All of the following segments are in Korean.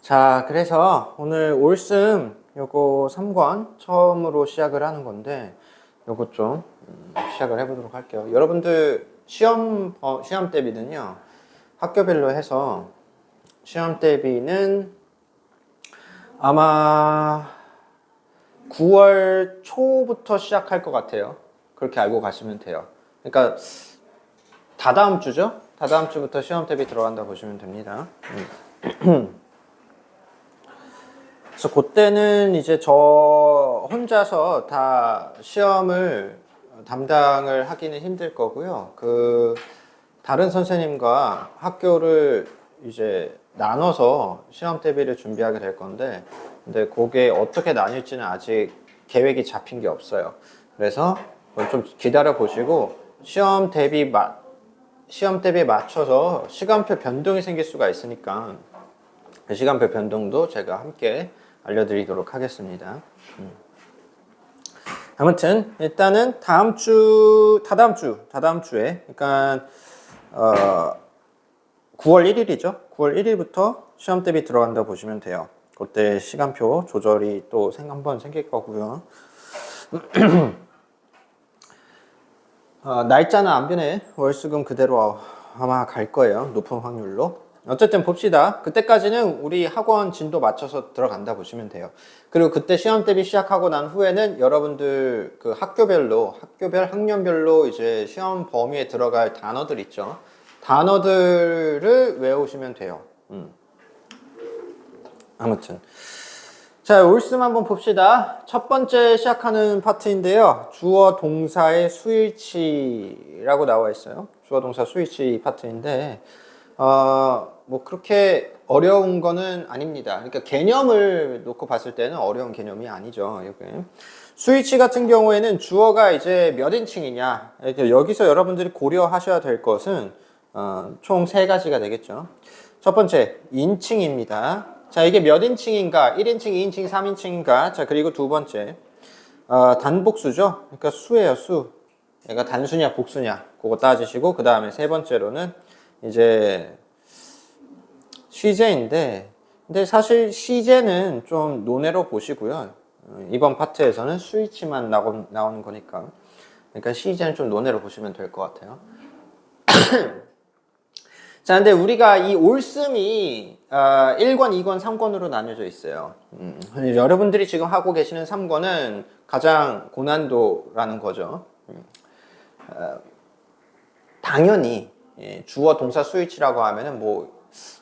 자, 그래서 오늘 올씀 요거 3권 처음으로 시작을 하는 건데 요거 좀 시작을 해보도록 할게요. 여러분들 시험 대비는요, 학교별로 해서 시험 대비는 아마 9월 초부터 시작할 것 같아요. 그렇게 알고 가시면 돼요. 그러니까 다다음 주죠? 다다음 주부터 시험 대비 들어간다 보시면 됩니다. 그래서 그때는 이제 저 혼자서 다 시험을 담당을 하기는 힘들 거고요. 다른 선생님과 학교를 이제 나눠서 시험 대비를 준비하게 될 건데, 근데 그게 어떻게 나뉠지는 아직 계획이 잡힌 게 없어요. 그래서 좀 기다려 보시고 시험 대비에 맞춰서 시간표 변동이 생길 수가 있으니까 그 시간표 변동도 제가 함께 알려드리도록 하겠습니다. 아무튼 일단은 다다음 주에, 그러니까 9월 1일이죠. 9월 1일부터 시험 대비 들어간다 보시면 돼요. 그때 시간표 조절이 또 한번 생길 거고요. 날짜는 안 변해. 월수금 그대로 아마 갈 거예요. 높은 확률로. 어쨌든 봅시다. 그때까지는 우리 학원 진도 맞춰서 들어간다 보시면 돼요. 그리고 그때 시험 대비 시작하고 난 후에는 여러분들 그 학년별로 이제 시험 범위에 들어갈 단어들 있죠. 단어들을 외우시면 돼요. 아무튼. 자, 올씀 한번 봅시다. 첫 번째 시작하는 파트인데요. 주어 동사의 수일치라고 나와 있어요. 주어 동사 수일치 파트인데, 뭐 그렇게 어려운 거는 아닙니다. 그러니까 개념을 놓고 봤을 때는 어려운 개념이 아니죠. 이게. 수일치 같은 경우에는 주어가 이제 몇 인칭이냐. 여기서 여러분들이 고려하셔야 될 것은 총 3가지가 되겠죠. 첫 번째, 인칭입니다. 자, 이게 몇 인칭인가? 1인칭, 2인칭, 3인칭인가? 자, 그리고 두 번째, 단복수죠? 그러니까 수예요, 수. 얘가 단수냐, 복수냐? 그거 따지시고, 그 다음에 세 번째로는 이제 시제인데, 근데 사실 시제는 좀 논외로 보시고요. 이번 파트에서는 수일치만 나오는 거니까. 그러니까 시제는 좀 논외로 보시면 될 것 같아요. 자, 근데 우리가 이 올씀이 1권, 2권, 3권으로 나뉘어져 있어요. 여러분들이 지금 하고 계시는 3권은 가장 고난도라는 거죠. 당연히 주어 동사 수일치라고 하면은 뭐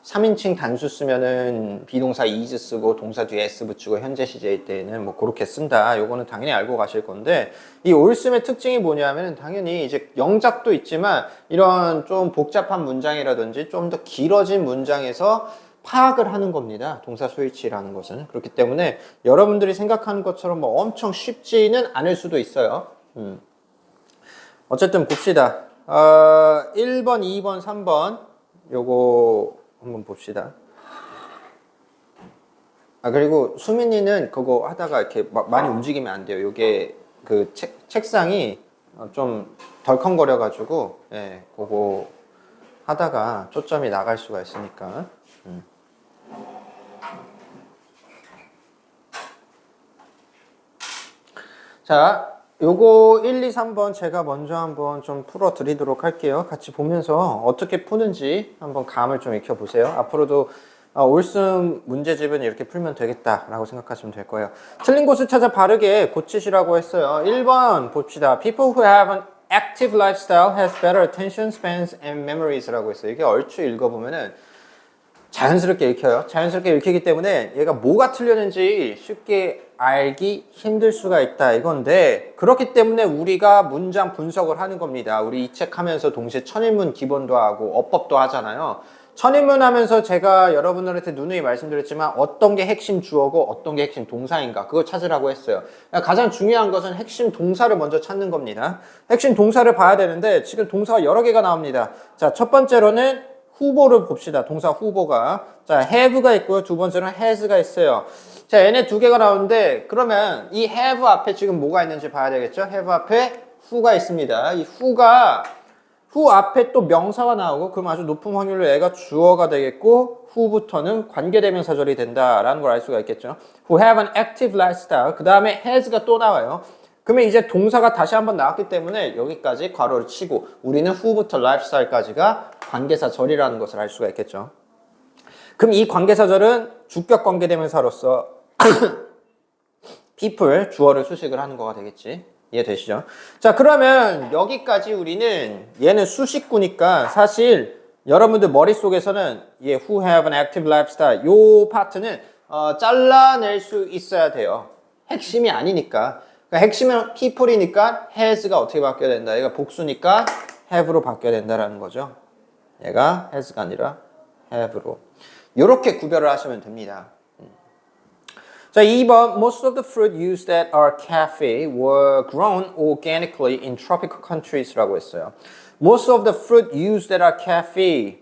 3인칭 단수 쓰면은 비동사 is 쓰고 동사 뒤에 s 붙이고 현재 시제일 때는 뭐 그렇게 쓴다. 요거는 당연히 알고 가실 건데, 이 올씀의 특징이 뭐냐면은 당연히 이제 영작도 있지만 이런 좀 복잡한 문장이라든지 좀 더 길어진 문장에서 파악을 하는 겁니다. 동사 수일치라는 것은. 그렇기 때문에 여러분들이 생각하는 것처럼 뭐 엄청 쉽지는 않을 수도 있어요. 어쨌든 봅시다. 1번, 2번, 3번 요거 한번 봅시다. 그리고 수민이는 그거 하다가 이렇게 많이 움직이면 안 돼요. 요게 그 책상이 좀 덜컹거려 가지고, 예, 그거 하다가 초점이 나갈 수가 있으니까. 자, 요거 1, 2, 3번 제가 먼저 한번 좀 풀어 드리도록 할게요. 같이 보면서 어떻게 푸는지 한번 감을 좀 익혀보세요. 앞으로도 올씀 문제집은 이렇게 풀면 되겠다라고 생각하시면 될 거예요. 틀린 곳을 찾아 바르게 고치시라고 했어요. 1번 봅시다. People who have an active lifestyle has better attention spans and memories라고 했어요. 이게 얼추 읽어보면은 자연스럽게 읽혀요. 자연스럽게 읽히기 때문에 얘가 뭐가 틀렸는지 쉽게 알기 힘들 수가 있다 이건데, 그렇기 때문에 우리가 문장 분석을 하는 겁니다. 우리 이 책 하면서 동시에 천인문 기본도 하고 어법도 하잖아요. 천인문 하면서 제가 여러분들한테 누누이 말씀드렸지만 어떤 게 핵심 주어고 어떤 게 핵심 동사인가 그걸 찾으라고 했어요. 가장 중요한 것은 핵심 동사를 먼저 찾는 겁니다. 핵심 동사를 봐야 되는데 지금 동사가 여러 개가 나옵니다. 자, 첫 번째로는 후보를 봅시다. 동사 후보가. 자, have가 있고요. 두 번째는 has가 있어요. 자, 얘네 두 개가 나오는데, 그러면 이 have 앞에 지금 뭐가 있는지 봐야 되겠죠? have 앞에 who가 있습니다. 이 who 앞에 또 명사가 나오고 그럼 아주 높은 확률로 얘가 주어가 되겠고 who부터는 관계대명사절이 된다라는 걸 알 수가 있겠죠. who have an active lifestyle. 그 다음에 has가 또 나와요. 그러면 이제 동사가 다시 한번 나왔기 때문에 여기까지 괄호를 치고 우리는 who부터 lifestyle까지가 관계사절이라는 것을 알 수가 있겠죠. 그럼 이 관계사절은 주격 관계대명사로서 people, 주어를 수식을 하는 거가 되겠지. 이해되시죠? 자, 그러면 여기까지 우리는 얘는 수식구니까 사실 여러분들 머릿속에서는 얘 who have an active lifestyle 요 파트는 잘라낼 수 있어야 돼요. 핵심이 아니니까. 그러니까 핵심은 people이니까 has가 어떻게 바뀌어야 된다. 얘가 복수니까 have로 바뀌어야 된다라는 거죠. 얘가 has가 아니라 have로. 요렇게 구별을 하시면 됩니다. 자, 2번 Most of the fruit used at our cafe were grown organically in tropical countries 라고 했어요. Most of the fruit used at our cafe.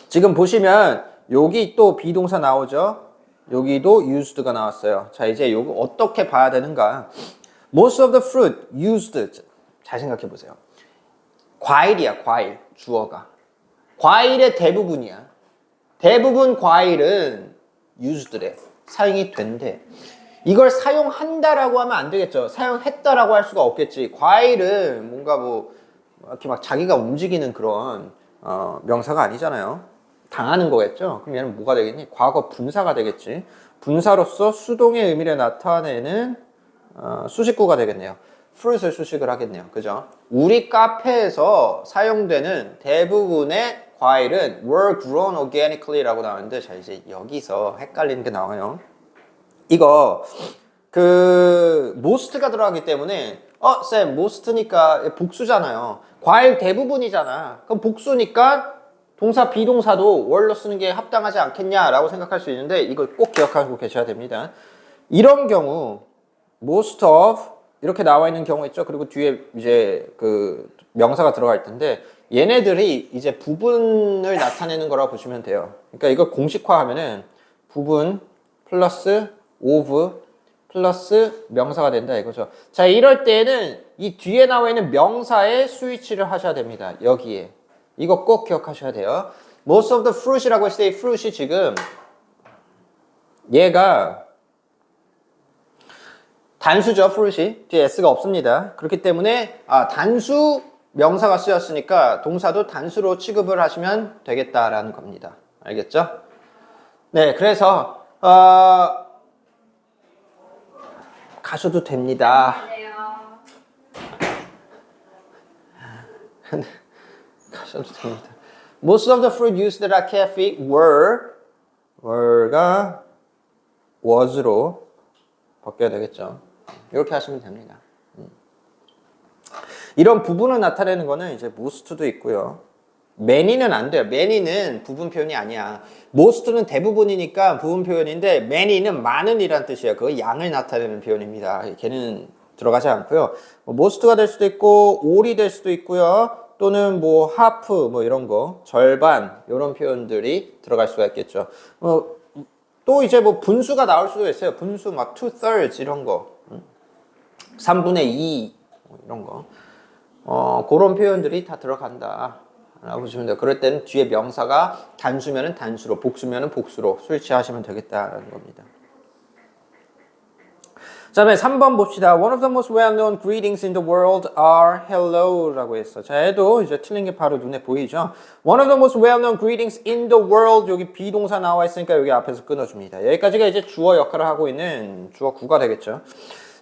지금 보시면 여기 또 비동사 나오죠. 여기도 used가 나왔어요. 자, 이제 요거 어떻게 봐야 되는가. Most of the fruit used. 잘 생각해 보세요. 과일이야, 과일. 주어가. 과일의 대부분이야. 대부분 과일은 used래. 사용이 된대. 이걸 사용한다라고 하면 안 되겠죠. 사용했다라고 할 수가 없겠지. 과일은 뭔가 뭐 이렇게 막 자기가 움직이는 그런 명사가 아니잖아요. 당하는 거겠죠. 그럼 얘는 뭐가 되겠니? 과거 분사가 되겠지. 분사로서 수동의 의미를 나타내는 수식구가 되겠네요. fruit을 수식을 하겠네요. 그죠? 우리 카페에서 사용되는 대부분의 과일은 were grown organically 라고 나오는데, 자, 이제 여기서 헷갈리는 게 나와요. 이거, most가 들어가기 때문에, 쌤, most니까 복수잖아요. 과일 대부분이잖아. 그럼 복수니까 동사, 비동사도 were로 쓰는 게 합당하지 않겠냐라고 생각할 수 있는데, 이걸 꼭 기억하고 계셔야 됩니다. 이런 경우, most of, 이렇게 나와 있는 경우 있죠. 그리고 뒤에 이제 명사가 들어갈 텐데, 얘네들이 이제 부분을 나타내는 거라고 보시면 돼요. 그러니까 이걸 공식화하면은 부분 플러스 of 플러스 명사가 된다 이거죠. 자, 이럴 때에는 이 뒤에 나와 있는 명사에 스위치를 하셔야 됩니다. 여기에. 이거 꼭 기억하셔야 돼요. Most of the fruit이라고 했을 때 이 fruit이 지금 얘가 단수죠, fruit이. 뒤에 s가 없습니다. 그렇기 때문에 단수 명사가 쓰였으니까 동사도 단수로 취급을 하시면 되겠다라는 겁니다. 알겠죠? 네, 그래서 가셔도 됩니다. 가셔도 됩니다. Most of the fruit used at our cafe were가 was로 바뀌어야 되겠죠. 이렇게 하시면 됩니다. 이런 부분을 나타내는 거는 이제 most도 있고요. many는 안 돼요. many는 부분 표현이 아니야. most는 대부분이니까 부분 표현인데 many는 많은 이란 뜻이에요. 그거 양을 나타내는 표현입니다. 걔는 들어가지 않고요. most가 될 수도 있고 all이 될 수도 있고요. 또는 뭐 half 뭐 이런 거, 절반 이런 표현들이 들어갈 수가 있겠죠. 또 이제 뭐 분수가 나올 수도 있어요. 분수 막 2/3 이런 거, 3분의 2 이런 거. 그런 표현들이 다 들어간다 라고 보시면 돼요. 그럴 때는 뒤에 명사가 단수면은 단수로, 복수면은 복수로 스위치하시면 되겠다라는 겁니다. 자, 다음에 3번 봅시다. One of the most well-known greetings in the world are hello 라고 했어. 자, 얘도 이제 틀린 게 바로 눈에 보이죠? One of the most well-known greetings in the world, 여기 비동사 나와 있으니까 여기 앞에서 끊어줍니다. 여기까지가 이제 주어 역할을 하고 있는 주어 구가 되겠죠.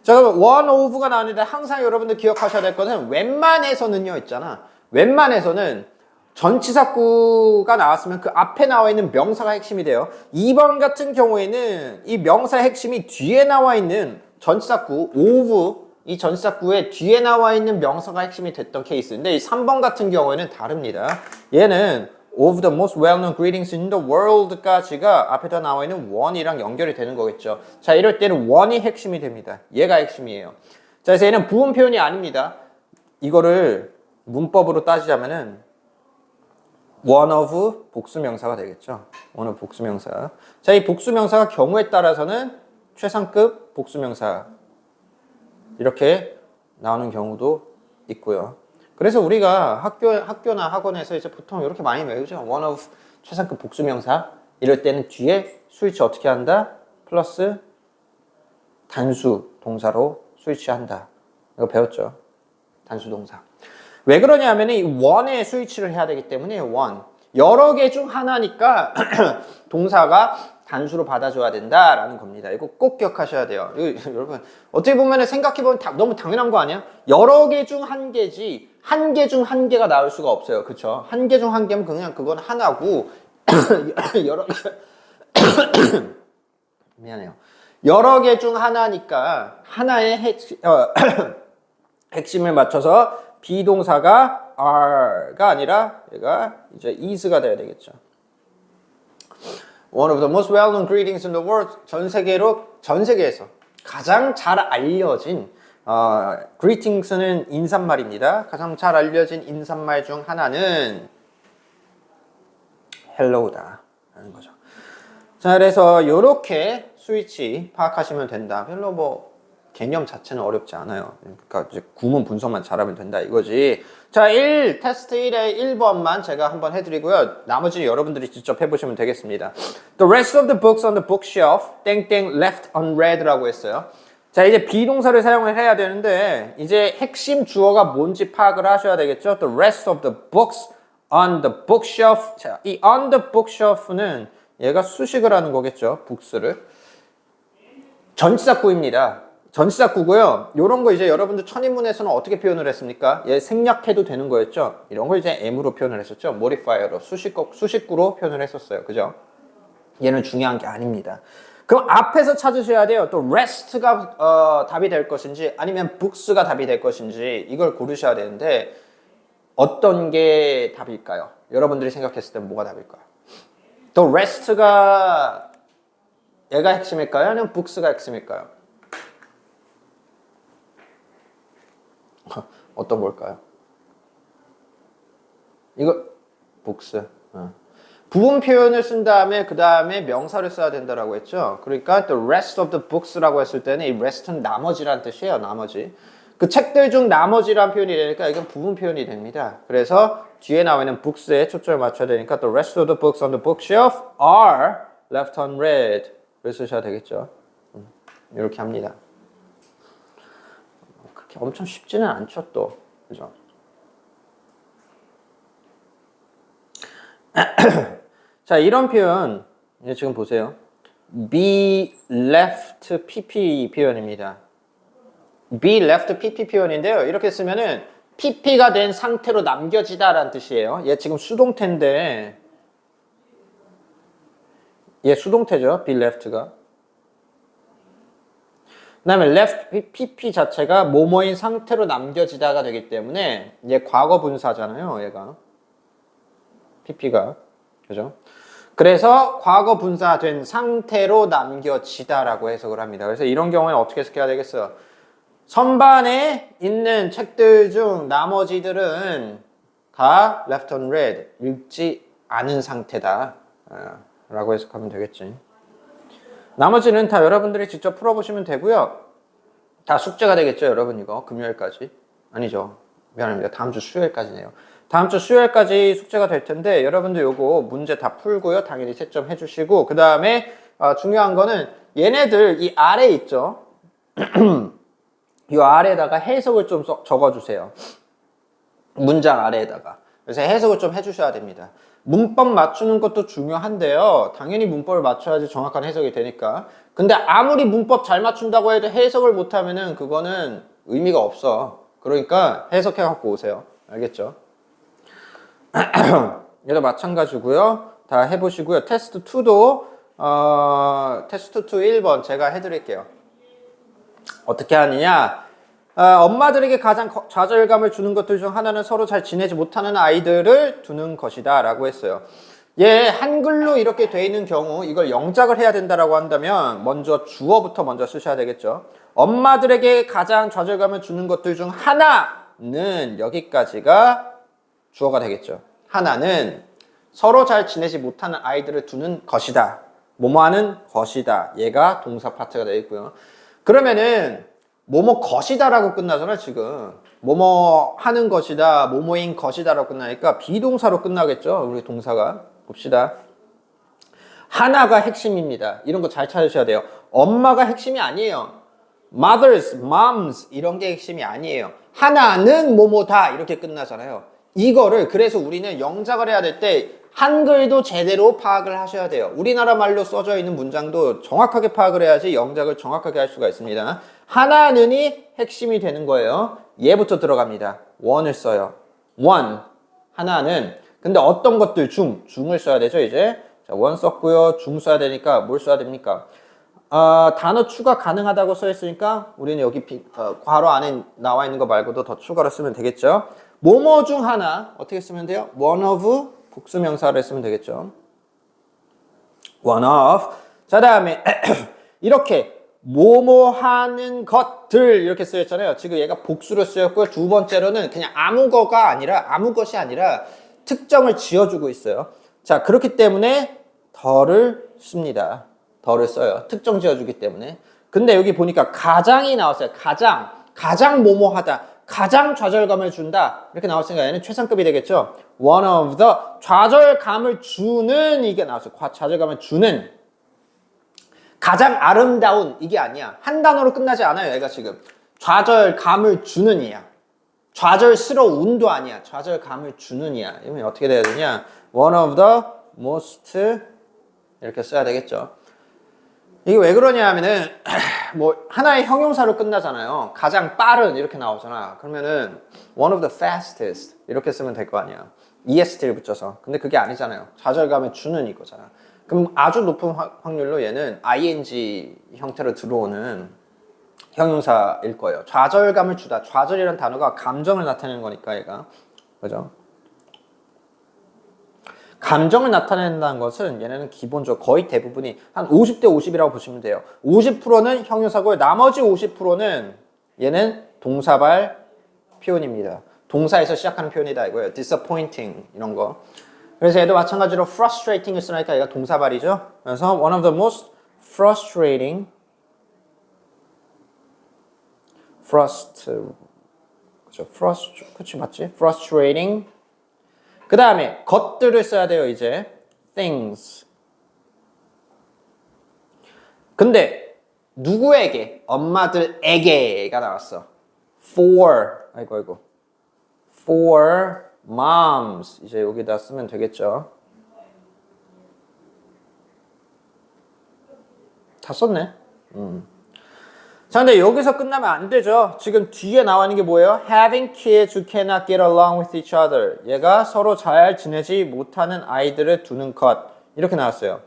자, 그럼 one of가 나오는데 항상 여러분들 기억하셔야 될 것은 웬만해서는요 있잖아. 웬만해서는 전치사구가 나왔으면 그 앞에 나와 있는 명사가 핵심이 돼요. 2번 같은 경우에는 이 명사의 핵심이 뒤에 나와 있는 전치사구 of, 이 전치사구의 뒤에 나와 있는 명사가 핵심이 됐던 케이스인데, 이 3번 같은 경우에는 다릅니다. 얘는 of the most well-known greetings in the world까지가 앞에다 나와 있는 one이랑 연결이 되는 거겠죠. 자, 이럴 때는 one이 핵심이 됩니다. 얘가 핵심이에요. 자, 그래서 얘는 부분 표현이 아닙니다. 이거를 문법으로 따지자면은 one of 복수명사가 되겠죠. one of 복수명사. 자, 이 복수명사가 경우에 따라서는 최상급 복수명사 이렇게 나오는 경우도 있고요. 그래서 우리가 학교나 학원에서 이제 보통 이렇게 많이 외우죠. one of 최상급 복수명사. 이럴 때는 뒤에 스위치 어떻게 한다? 플러스 단수 동사로 스위치한다. 이거 배웠죠? 단수 동사. 왜 그러냐면 이 one에 스위치를 해야 되기 때문에 one. 여러 개 중 하나니까 동사가 단수로 받아줘야 된다라는 겁니다. 이거 꼭 기억하셔야 돼요. 이거, 여러분 어떻게 보면 생각해보면 너무 당연한 거 아니야? 여러 개 중 한 개지 한 개 중 한 개가 나올 수가 없어요. 그쵸? 한 개 중 한 개면 그냥 그건 하나고 여러 미안해요. 여러 개 중 하나니까 하나의 핵심을 맞춰서 비동사가 are가 아니라 얘가 이제 is가 돼야 되겠죠. One of the most well-known greetings in the world. 전 세계에서 가장 잘 알려진 greetings는 인사말입니다. 가장 잘 알려진 인사말 중 하나는 hello다 라는 거죠. 자, 그래서 이렇게 스위치 파악하시면 된다. 별로 뭐 개념 자체는 어렵지 않아요. 그러니까 이제 구문 분석만 잘하면 된다 이거지. 자, 테스트 1의 1번만 제가 한번 해드리고요. 나머지는 여러분들이 직접 해보시면 되겠습니다. The rest of the books on the bookshelf 땡땡 left unread라고 했어요. 자, 이제 비동사를 사용을 해야 되는데 이제 핵심 주어가 뭔지 파악을 하셔야 되겠죠. The rest of the books on the bookshelf. 자, 이 on the bookshelf는 얘가 수식을 하는 거겠죠. books를. 전치사구입니다. 전치사구고요. 이런 거 이제 여러분들 천인문에서는 어떻게 표현을 했습니까? 얘 생략해도 되는 거였죠. 이런 걸 이제 M으로 표현을 했었죠. modifier로 수식구로 표현을 했었어요. 그죠? 얘는 중요한 게 아닙니다. 그럼 앞에서 찾으셔야 돼요. 또 rest가 답이 될 것인지 아니면 books가 답이 될 것인지 이걸 고르셔야 되는데 어떤 게 답일까요? 여러분들이 생각했을 때 뭐가 답일까요? 또 rest가 얘가 핵심일까요? 아니면 books가 핵심일까요? 어떤 걸까요? 이거 books. 부분 표현을 쓴 다음에 그 다음에 명사를 써야 된다라고 했죠. 그러니까 the rest of the books라고 했을 때는 이 rest는 나머지란 뜻이에요. 나머지. 그 책들 중 나머지란 표현이 되니까 이건 부분 표현이 됩니다. 그래서 뒤에 나와 있는 books에 초점을 맞춰야 되니까 the rest of the books on the bookshelf are left unread. 를 쓰셔야 되겠죠. 이렇게 합니다. 그렇게 엄청 쉽지는 않죠, 또. 그죠? 자, 이런 표현, 이제 지금 보세요. be left pp 표현입니다. be left pp 표현인데요. 이렇게 쓰면은 pp가 된 상태로 남겨지다라는 뜻이에요. 얘 지금 수동태인데, 얘 수동태죠. be left가. 그 다음에 left pp 자체가 뭐뭐인 상태로 남겨지다가 되기 때문에 얘 과거 분사잖아요. 얘가 pp가. 그죠? 그래서 과거 분사된 상태로 남겨지다라고 해석을 합니다. 그래서 이런 경우에는 어떻게 해석해야 되겠어요? 선반에 있는 책들 중 나머지들은 다 left unread, 읽지 않은 상태다 라고 해석하면 되겠지. 나머지는 다 여러분들이 직접 풀어보시면 되고요. 다 숙제가 되겠죠, 여러분. 이거 금요일까지. 아니죠, 미안합니다. 다음 주 수요일까지네요. 다음 주 수요일까지 숙제가 될 텐데 여러분들 요거 문제 다 풀고요. 당연히 채점 해주시고 그 다음에 중요한 거는 얘네들 이 아래 있죠. 이 아래에다가 해석을 좀 적어주세요. 문장 아래에다가. 그래서 해석을 좀 해주셔야 됩니다. 문법 맞추는 것도 중요한데요. 당연히 문법을 맞춰야지 정확한 해석이 되니까. 근데 아무리 문법 잘 맞춘다고 해도 해석을 못하면은 그거는 의미가 없어. 그러니까 해석해 갖고 오세요. 알겠죠? 얘도 마찬가지고요. 다 해보시고요. 테스트 2도 테스트 2 1번 제가 해드릴게요. 어떻게 하느냐? 엄마들에게 가장 좌절감을 주는 것들 중 하나는 서로 잘 지내지 못하는 아이들을 두는 것이다 라고 했어요. 얘 한글로 이렇게 돼 있는 경우 이걸 영작을 해야 된다라고 한다면 먼저 주어부터 먼저 쓰셔야 되겠죠. 엄마들에게 가장 좌절감을 주는 것들 중 하나는 여기까지가 주어가 되겠죠. 하나는 서로 잘 지내지 못하는 아이들을 두는 것이다. 뭐뭐 하는 것이다. 얘가 동사 파트가 되어 있고요. 그러면은 뭐뭐 것이다 라고 끝나잖아 지금. 뭐뭐 하는 것이다, 뭐뭐인 것이다라고 끝나니까 비동사로 끝나겠죠. 우리 동사가. 봅시다. 하나가 핵심입니다. 이런 거 잘 찾으셔야 돼요. 엄마가 핵심이 아니에요. mothers, moms 이런 게 핵심이 아니에요. 하나는 뭐뭐다 이렇게 끝나잖아요. 이거를 그래서 우리는 영작을 해야 될 때 한글도 제대로 파악을 하셔야 돼요. 우리나라 말로 써져 있는 문장도 정확하게 파악을 해야지 영작을 정확하게 할 수가 있습니다. 하나는이 핵심이 되는 거예요. 얘부터 들어갑니다. one을 써요. one, 하나는. 근데 어떤 것들 중을 써야 되죠 이제. 자, one 썼고요. 중 써야 되니까 뭘 써야 됩니까? 단어 추가 가능하다고 써 있으니까 우리는 여기 괄호 안에 나와 있는 거 말고도 더 추가로 쓰면 되겠죠. 뭐뭐 중 하나 어떻게 쓰면 돼요? one of 복수명사를 쓰면 되겠죠. one of. 자, 다음에 이렇게 뭐뭐 하는 것들 이렇게 쓰였잖아요. 지금 얘가 복수로 쓰였고요. 두 번째로는 그냥 아무 것이 아니라 특정을 지어주고 있어요. 자, 그렇기 때문에 더를 씁니다. 더를 써요. 특정 지어주기 때문에. 근데 여기 보니까 가장이 나왔어요. 가장 뭐뭐하다. 가장 좌절감을 준다. 이렇게 나왔으니까 얘는 최상급이 되겠죠. one of the 좌절감을 주는 이게 나왔어요. 좌절감을 주는. 가장 아름다운 이게 아니야. 한 단어로 끝나지 않아요. 얘가 지금. 좌절감을 주는 이야. 좌절스러운도 아니야. 좌절감을 주는 이야. 이러면 어떻게 돼야 되냐. one of the most 이렇게 써야 되겠죠. 이게 왜 그러냐 하면은 뭐 하나의 형용사로 끝나잖아요. 가장 빠른 이렇게 나오잖아. 그러면은 one of the fastest 이렇게 쓰면 될 거 아니야. est를 붙여서. 근데 그게 아니잖아요. 좌절감을 주는 이거잖아. 그럼 아주 높은 확률로 얘는 ing 형태로 들어오는 형용사일 거예요. 좌절감을 주다. 좌절이라는 단어가 감정을 나타내는 거니까 얘가. 그죠? 감정을 나타낸다는 것은 얘네는 기본적으로 거의 대부분이 한 50대 50이라고 보시면 돼요. 50%는 형용사고요. 나머지 50%는 얘는 동사발 표현입니다. 동사에서 시작하는 표현이다 이거예요. disappointing 이런 거. 그래서 얘도 마찬가지로 frustrating을 쓰니까 얘가 동사발이죠. 그래서 one of the most frustrating 그치 맞지? frustrating 그 다음에 것들을 써야 돼요 이제 things. 근데 누구에게? 엄마들에게가 나왔어. for moms 이제 여기다 쓰면 되겠죠. 다 썼네. 자, 근데 여기서 끝나면 안 되죠. 지금 뒤에 나와 있는 게 뭐예요? Having kids who cannot get along with each other. 얘가 서로 잘 지내지 못하는 아이들을 두는 것. 이렇게 나왔어요.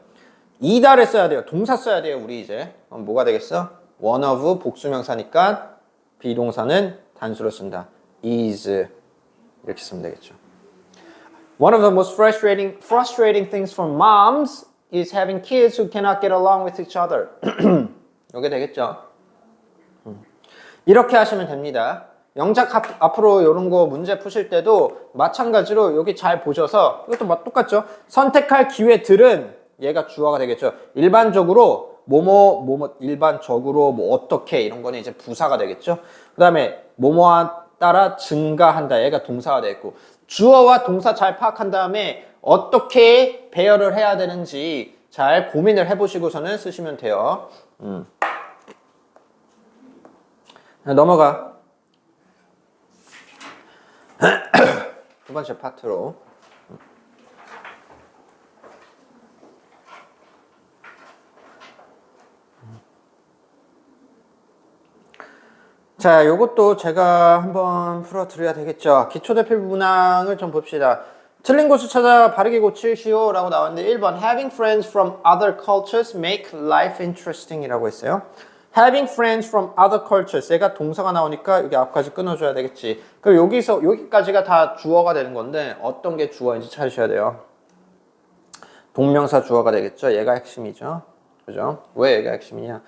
이다를 써야 돼요. 동사 써야 돼요, 우리 이제. 그럼 뭐가 되겠어? one of 복수명사니까 비동사는 단수로 쓴다. is. 이렇게 쓰면 되겠죠. One of the most frustrating things for moms is having kids who cannot get along with each other. 이게 되겠죠. 이렇게 하시면 됩니다. 영작 앞으로 이런 거 문제 푸실 때도 마찬가지로 여기 잘 보셔서 이것도 똑같죠. 선택할 기회들은 얘가 주어가 되겠죠. 일반적으로 일반적으로 뭐 어떻게 이런 거는 이제 부사가 되겠죠. 그 다음에 뭐뭐와 따라 증가한다. 얘가 동사가 되겠고 주어와 동사 잘 파악한 다음에 어떻게 배열을 해야 되는지 잘 고민을 해보시고서는 쓰시면 돼요. 넘어가. 두 번째 파트로. 자, 요것도 제가 한번 풀어드려야 되겠죠. 기초대표 문항을 좀 봅시다. 틀린 곳을 찾아 바르게 고치시오 라고 나왔는데 1번 Having friends from other cultures make life interesting 이라고 했어요. Having friends from other cultures 얘가 동사가 나오니까 여기 앞까지 끊어줘야 되겠지. 그럼 여기까지가 다 주어가 되는 건데 어떤 게 주어인지 찾으셔야 돼요. 동명사 주어가 되겠죠. 얘가 핵심이죠. 그죠? 왜 얘가 핵심이냐?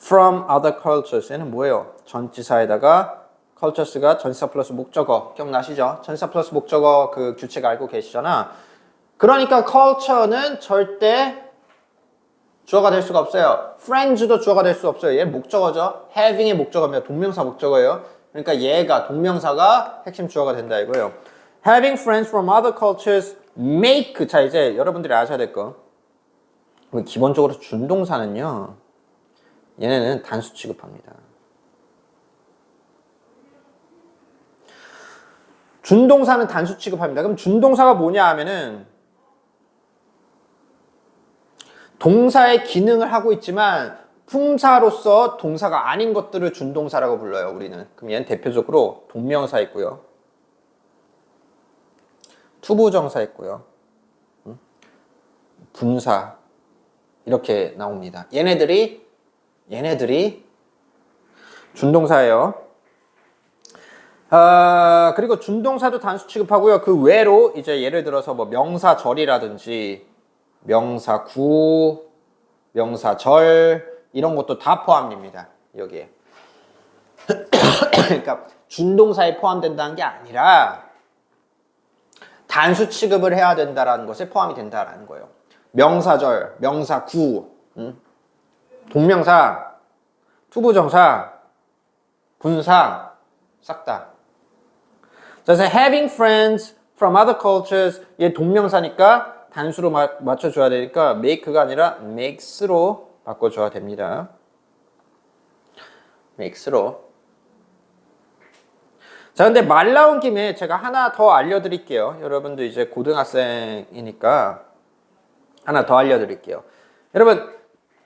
From other cultures 얘는 뭐예요? 전치사에다가 cultures가 전치사 플러스 목적어 기억나시죠? 전치사 플러스 목적어 그 규칙 알고 계시잖아. 그러니까 culture는 절대 주어가 될 수가 없어요. friends도 주어가 될 수 없어요. 얘는 목적어죠. having의 목적어입니다. 동명사 목적어예요. 그러니까 얘가 동명사가 핵심 주어가 된다 이거예요. Having friends from other cultures make. 자, 이제 여러분들이 아셔야 될 거. 기본적으로 준동사는요. 얘네는 단수 취급합니다. 준동사는 단수 취급합니다. 그럼 준동사가 뭐냐 하면은 동사의 기능을 하고 있지만 품사로서 동사가 아닌 것들을 준동사라고 불러요, 우리는. 그럼 얘는 대표적으로 동명사 있고요. 투부정사 있고요. 분사. 이렇게 나옵니다. 얘네들이 준동사예요. 그리고 준동사도 단수 취급하고요. 그 외로 이제 예를 들어서 뭐 명사절이라든지 명사구, 명사절 이런 것도 다 포함됩니다. 여기에. 그러니까 준동사에 포함된다는 게 아니라 단수 취급을 해야 된다라는 것에 포함이 된다라는 거예요. 명사절, 명사구, 동명사, 투부정사, 분사 싹 다. 그래서 having friends from other cultures 얘 동명사니까 단수로 맞춰줘야 되니까 make가 아니라 makes로 바꿔줘야 됩니다. makes로. 자, 근데 말 나온 김에 제가 하나 더 알려드릴게요. 여러분도 이제 고등학생이니까 하나 더 알려드릴게요. 여러분,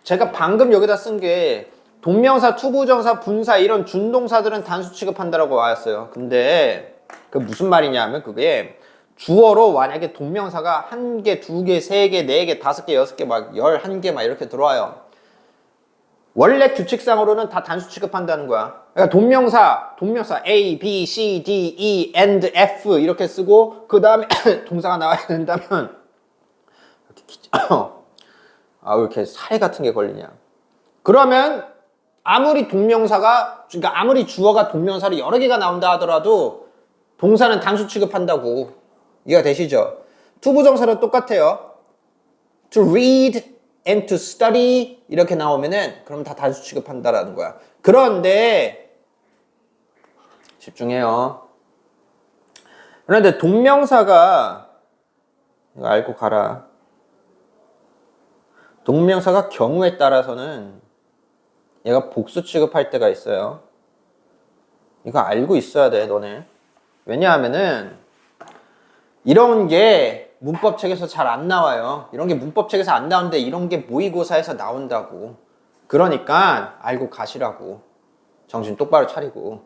제가 방금 여기다 쓴 게 동명사, 투부정사, 분사 이런 준동사들은 단수 취급한다라고 나왔어요. 근데 그 무슨 말이냐 하면 그게 주어로 만약에 동명사가 1개, 2개, 3개, 4개, 5개, 6개, 막 11개 막 이렇게 들어와요. 원래 규칙상으로는 다 단수 취급한다는 거야. 그러니까 동명사 A, B, C, D, E, and F 이렇게 쓰고 그 다음에 동사가 나와야 된다면 왜 이렇게 살 같은 게 걸리냐. 그러면 아무리 그러니까 아무리 주어가 동명사로 여러 개가 나온다 하더라도 동사는 단수 취급한다고. 이해가 되시죠? 투부정사는 똑같아요. To read and to study 이렇게 나오면은 그럼 다 단수 취급한다라는 거야. 그런데 집중해요. 그런데 동명사가 이거 알고 가라. 동명사가 경우에 따라서는 얘가 복수 취급할 때가 있어요. 이거 알고 있어야 돼, 너네. 왜냐하면은 이런 게 문법책에서 잘 안 나와요. 이런 게 문법책에서 안 나오는데 이런 게 모의고사에서 나온다고. 그러니까 알고 가시라고. 정신 똑바로 차리고.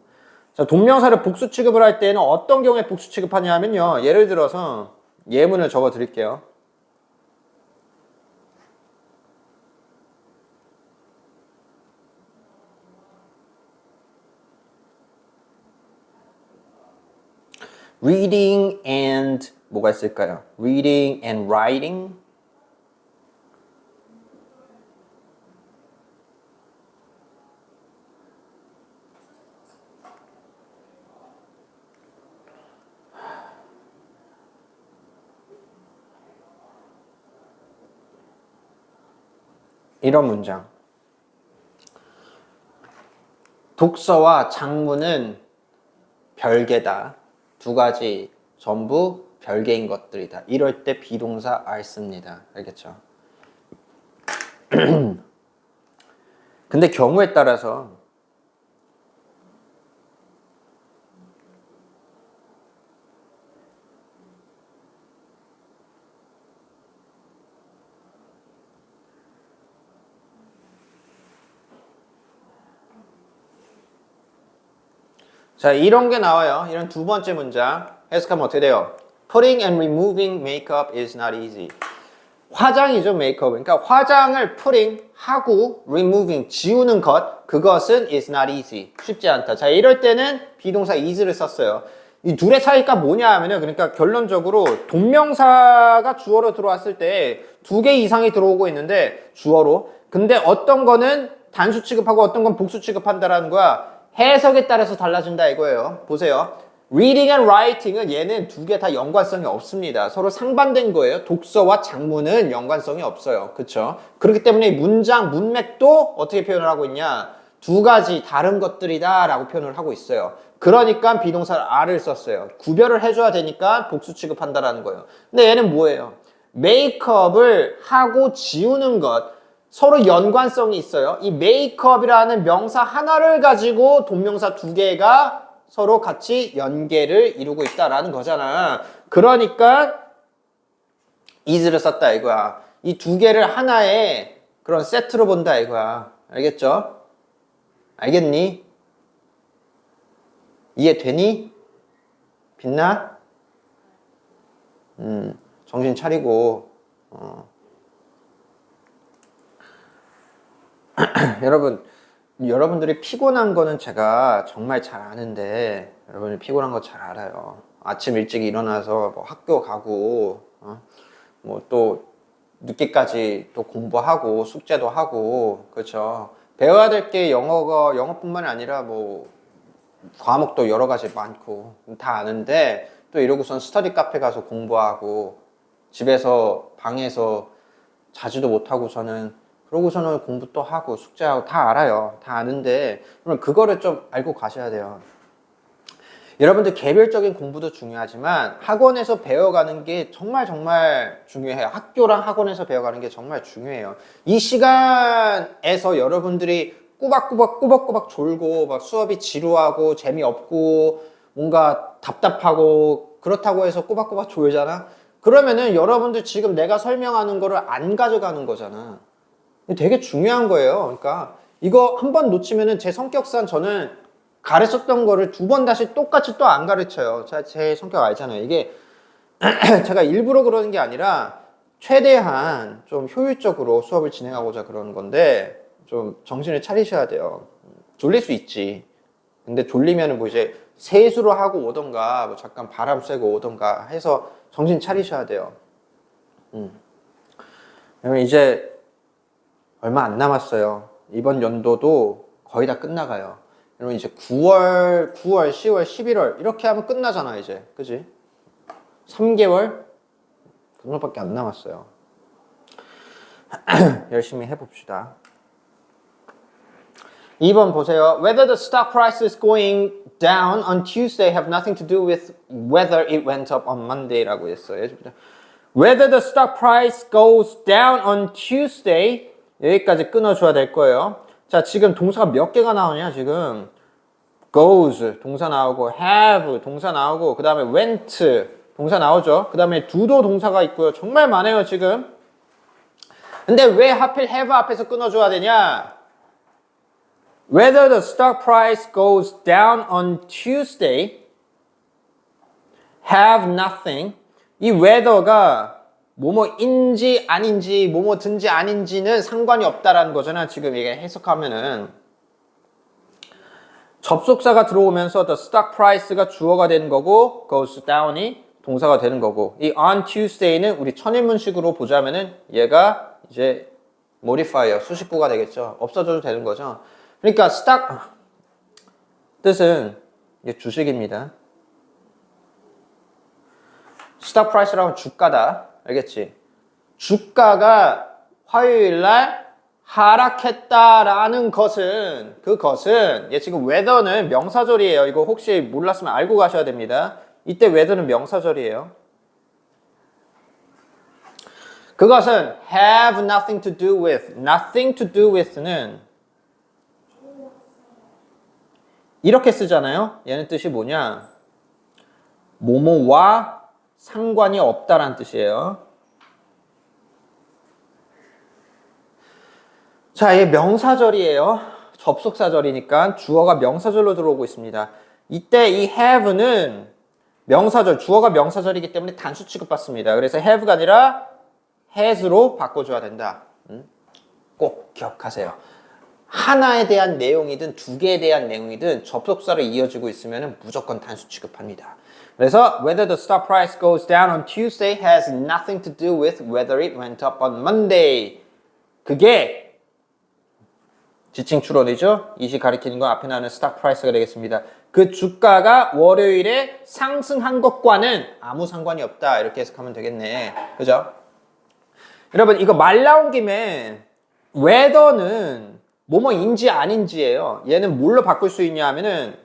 자, 동명사를 복수 취급을 할 때는 어떤 경우에 복수 취급하냐 하면요. 예를 들어서 예문을 적어 드릴게요. reading and 뭐가 있을까요? reading and writing 이런 문장. 독서와 작문은 별개다. 두 가지 전부 별개인 것들이다. 이럴 때 비동사 R 씁니다. 알겠죠? 근데 경우에 따라서 자, 이런 게 나와요. 이런 두 번째 문장. 해석하면 어떻게 돼요? Putting and removing makeup is not easy. 화장이죠, 메이크업. 그러니까 화장을 putting 하고 removing 지우는 것, 그것은 is not easy. 쉽지 않다. 자, 이럴 때는 비동사 is를 썼어요. 이 둘의 차이가 뭐냐 하면요. 그러니까 결론적으로 동명사가 주어로 들어왔을 때 2개 이상이 들어오고 있는데 주어로. 근데 어떤 거는 단수 취급하고 어떤 건 복수 취급한다라는 거야. 해석에 따라서 달라진다 이거예요. 보세요. reading and writing은 얘는 두 개 다 연관성이 없습니다. 서로 상반된 거예요. 독서와 작문은 연관성이 없어요. 그쵸? 그렇기 때문에 문장, 문맥도 어떻게 표현을 하고 있냐? 두 가지 다른 것들이다 라고 표현을 하고 있어요. 그러니까 비동사 are를 썼어요. 구별을 해줘야 되니까 복수 취급한다라는 거예요. 근데 얘는 뭐예요? 메이크업을 하고 지우는 것, 서로 연관성이 있어요. 이 메이크업이라는 명사 하나를 가지고 동명사 두 개가 서로 같이 연계를 이루고 있다라는 거잖아. 그러니까 is를 썼다 이거야. 이 두 개를 하나의 그런 세트로 본다 이거야. 알겠죠? 알겠니? 이해되니? 빛나? 정신 차리고 여러분들이 피곤한 거는 제가 정말 잘 아는데 여러분이 피곤한 거 잘 알아요. 아침 일찍 일어나서 뭐 학교 가고 뭐 또 늦게까지 또 공부하고 숙제도 하고 그렇죠. 배워야 될 게 영어뿐만이 아니라 뭐 과목도 여러 가지 많고 다 아는데 또 이러고선 스터디 카페 가서 공부하고 집에서 방에서 자지도 못하고서는 그러고서는 공부 또 하고 숙제하고 다 알아요. 다 아는데 그럼 그거를 좀 알고 가셔야 돼요. 여러분들 개별적인 공부도 중요하지만 학원에서 배워가는 게 정말 중요해요. 학교랑 학원에서 배워가는 게 정말 중요해요. 이 시간에서 여러분들이 꼬박꼬박 졸고 막 수업이 지루하고 재미없고 뭔가 답답하고 그렇다고 해서 꼬박꼬박 졸잖아. 그러면은 여러분들 지금 내가 설명하는 거를 안 가져가는 거잖아. 되게 중요한 거예요. 그러니까 이거 한 번 놓치면은 제 성격상 저는 가르쳤던 거를 두 번 다시 똑같이 또 안 가르쳐요. 제 성격 알잖아요. 이게 제가 일부러 그러는 게 아니라 최대한 좀 효율적으로 수업을 진행하고자 그러는 건데 좀 정신을 차리셔야 돼요. 졸릴 수 있지. 근데 졸리면은 뭐 이제 세수로 하고 오던가 뭐 잠깐 바람 쐬고 오던가 해서 정신 차리셔야 돼요. 그러면 이제 얼마 안 남았어요. 이번 연도도 거의 다 끝나가요. 여러분 이제 9월, 10월, 11월 이렇게 하면 끝나잖아 이제. 그지? 3개월? 그 정도밖에 안 남았어요. 열심히 해봅시다. 2번 보세요. Whether the stock price is going down on Tuesday have nothing to do with whether it went up on Monday라고 했어요. Whether the stock price goes down on Tuesday 여기까지 끊어줘야 될 거예요. 자, 지금 동사가 몇 개가 나오냐, 지금. goes, 동사 나오고, have, 동사 나오고, 그 다음에 went, 동사 나오죠. 그 다음에 do도 동사가 있고요. 정말 많아요, 지금. 근데 왜 하필 have 앞에서 끊어줘야 되냐? Whether the stock price goes down on Tuesday, have nothing. 이 whether가 뭐뭐인지 아닌지 뭐뭐든지 아닌지는 상관이 없다라는 거잖아. 지금 이게 해석하면은 접속사가 들어오면서 the stock price가 주어가 되는 거고 goes down이 동사가 되는 거고 이 on Tuesday는 우리 천인문식으로 보자면은 얘가 이제 modifier 수식구가 되겠죠. 없어져도 되는 거죠. 그러니까 stock 뜻은 이게 주식입니다. stock price라고 주가다. 알겠지? 주가가 화요일날 하락했다라는 것은 그것은 지금 weather는 명사절이에요. 이거 혹시 몰랐으면 알고 가셔야 됩니다. 이때 weather는 명사절이에요. 그것은 have nothing to do with. nothing to do with는 이렇게 쓰잖아요. 얘는 뜻이 뭐냐? 뭐뭐와 상관이 없다라는 뜻이에요. 자, 이게 명사절이에요. 접속사절이니까 주어가 명사절로 들어오고 있습니다. 이때 이 have는 명사절, 주어가 명사절이기 때문에 단수 취급받습니다. 그래서 have가 아니라 has로 바꿔줘야 된다. 꼭 기억하세요. 하나에 대한 내용이든 두 개에 대한 내용이든 접속사로 이어지고 있으면 무조건 단수 취급합니다. 그래서 whether the stock price goes down on Tuesday has nothing to do with whether it went up on Monday. 그게 지칭 추론이죠. 이시 가리키는 건 앞에 나오는 stock price가 되겠습니다. 그 주가가 월요일에 상승한 것과는 아무 상관이 없다. 이렇게 해석하면 되겠네. 그죠? 여러분 이거 말 나온 김에 whether는 뭐뭐인지 아닌지예요. 얘는 뭘로 바꿀 수 있냐 하면은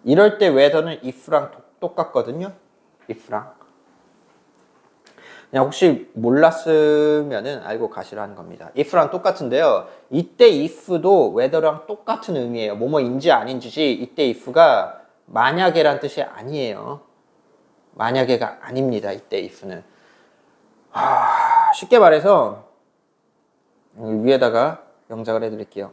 이럴 때 whether는 if랑 똑같거든요. if랑. 그냥 혹시 몰랐으면은 알고 가시라는 겁니다. if랑 똑같은데요. 이때 if도 whether랑 똑같은 의미예요. 뭐뭐인지 아닌지 이때 if가 만약에란 뜻이 아니에요. 만약에가 아닙니다. 이때 if는. 쉽게 말해서 위에다가 영작을 해드릴게요.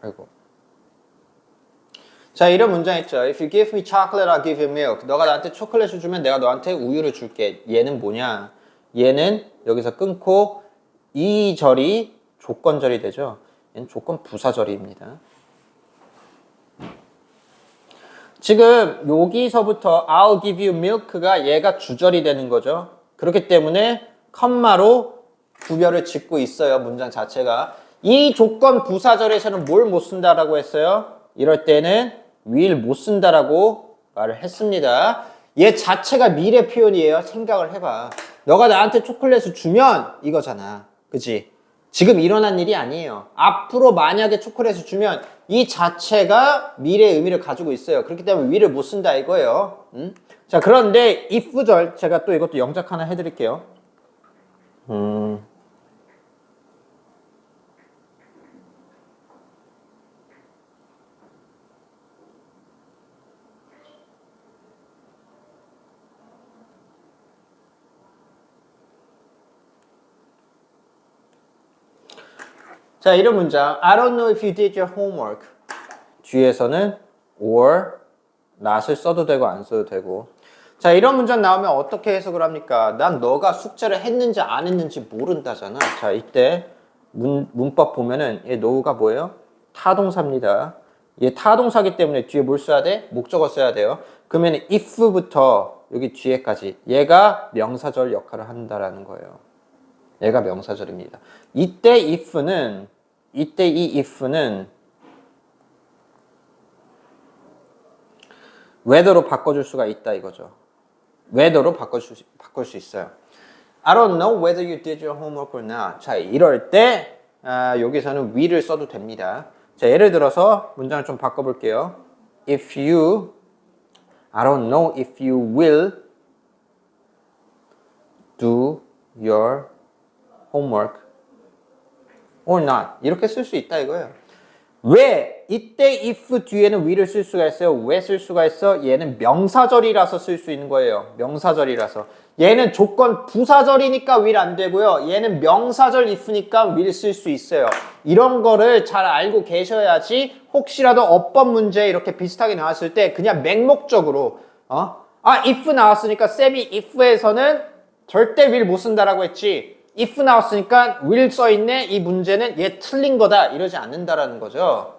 아이고. 자, 이런 문장 있죠. If you give me chocolate, I'll give you milk. 너가 나한테 초콜릿을 주면 내가 너한테 우유를 줄게. 얘는 뭐냐? 얘는 여기서 끊고 이 절이 조건절이 되죠. 얘는 조건 부사절입니다. 지금 여기서부터 I'll give you milk가 얘가 주절이 되는 거죠. 그렇기 때문에 컴마로 구별을 짓고 있어요. 문장 자체가. 이 조건 부사절에서는 뭘 못 쓴다라고 했어요? 이럴 때는 will 못 쓴다라고 말을 했습니다. 얘 자체가 미래 표현이에요. 생각을 해봐. 너가 나한테 초콜릿을 주면 이거잖아. 그치? 지금 일어난 일이 아니에요. 앞으로 만약에 초콜릿을 주면 이 자체가 미래의 의미를 가지고 있어요. 그렇기 때문에 will을 못 쓴다 이거예요. 자, 그런데 if절 제가 또 이것도 영작 하나 해드릴게요. 자, 이런 문장. I don't know if you did your homework. 뒤에서는 or, not을 써도 되고 안 써도 되고. 자, 이런 문장 나오면 어떻게 해석을 합니까? 난 너가 숙제를 했는지 안 했는지 모른다잖아. 자, 이때 문법 보면은 얘 know가 뭐예요? 타동사입니다. 얘 타동사기 때문에 뒤에 뭘 써야 돼? 목적어 써야 돼요. 그러면 if부터 여기 뒤에까지 얘가 명사절 역할을 한다라는 거예요. 얘가 명사절입니다. 이때 이 if는 whether로 바꿔줄 수가 있다 이거죠. whether로 바꿀 수 있어요. I don't know whether you did your homework or not. 자, 이럴 때 여기서는 will을 써도 됩니다. 자, 예를 들어서 문장을 좀 바꿔볼게요. I don't know if you will do your homework or not. 이렇게 쓸 수 있다 이거예요. 왜? 이때 if 뒤에는 will을 쓸 수가 있어요. 왜 쓸 수가 있어? 얘는 명사절이라서 쓸 수 있는 거예요. 명사절이라서. 얘는 조건 부사절이니까 will 안 되고요. 얘는 명사절 if니까 will 쓸 수 있어요. 이런 거를 잘 알고 계셔야지 혹시라도 어법 문제 이렇게 비슷하게 나왔을 때 그냥 맹목적으로 if 나왔으니까 쌤이 if에서는 절대 will 못 쓴다라고 했지. if 나왔으니까 will 써있네. 이 문제는 얘 틀린 거다. 이러지 않는다라는 거죠.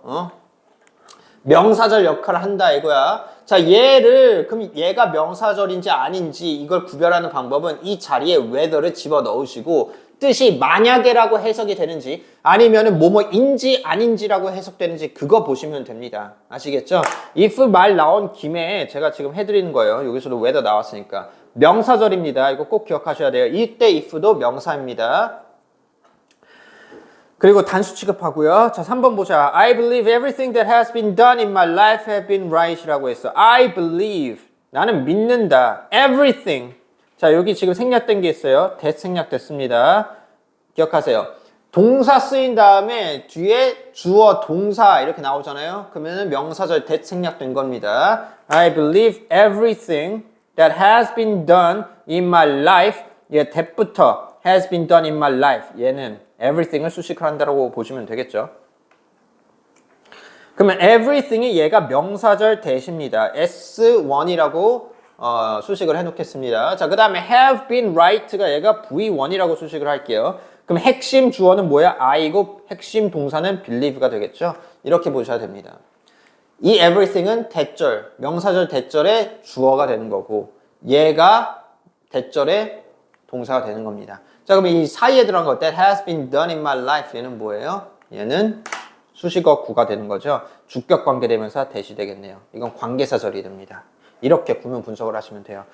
명사절 역할을 한다 이거야. 자, 그럼 얘가 명사절인지 아닌지 이걸 구별하는 방법은 이 자리에 whether를 집어넣으시고 뜻이 만약에라고 해석이 되는지 아니면은 뭐뭐인지 아닌지라고 해석되는지 그거 보시면 됩니다. 아시겠죠? if 말 나온 김에 제가 지금 해드리는 거예요. 여기서도 whether 나왔으니까. 명사절입니다. 이거 꼭 기억하셔야 돼요. 이때 if도 명사입니다. 그리고 단수 취급하고요. 자, 3번 보자. I believe everything that has been done in my life have been right이라고 했어. I believe. 나는 믿는다. Everything. 자, 여기 지금 생략된 게 있어요. that 생략됐습니다. 기억하세요. 동사 쓰인 다음에 뒤에 주어, 동사 이렇게 나오잖아요. 그러면 명사절 that 생략된 겁니다. I believe everything that has been done in my life. 얘 that부터 has been done in my life. 얘는 everything을 수식을 한다고 보시면 되겠죠. 그러면 everything이 얘가 명사절 that입니다. S1이라고 수식을 해놓겠습니다. 자, 그 다음에 have been right가 얘가 V1이라고 수식을 할게요. 그럼 핵심 주어는 뭐야? I고 핵심 동사는 believe가 되겠죠. 이렇게 보셔야 됩니다. 이 everything은 대절, 명사절 대절의 주어가 되는 거고 얘가 대절의 동사가 되는 겁니다. 자, 그럼 이 사이에 들어간 거 that has been done in my life 얘는 뭐예요? 얘는 수식어 구가 되는 거죠. 주격 관계대명사 대시 되겠네요. 이건 관계사절이 됩니다. 이렇게 구문 분석을 하시면 돼요.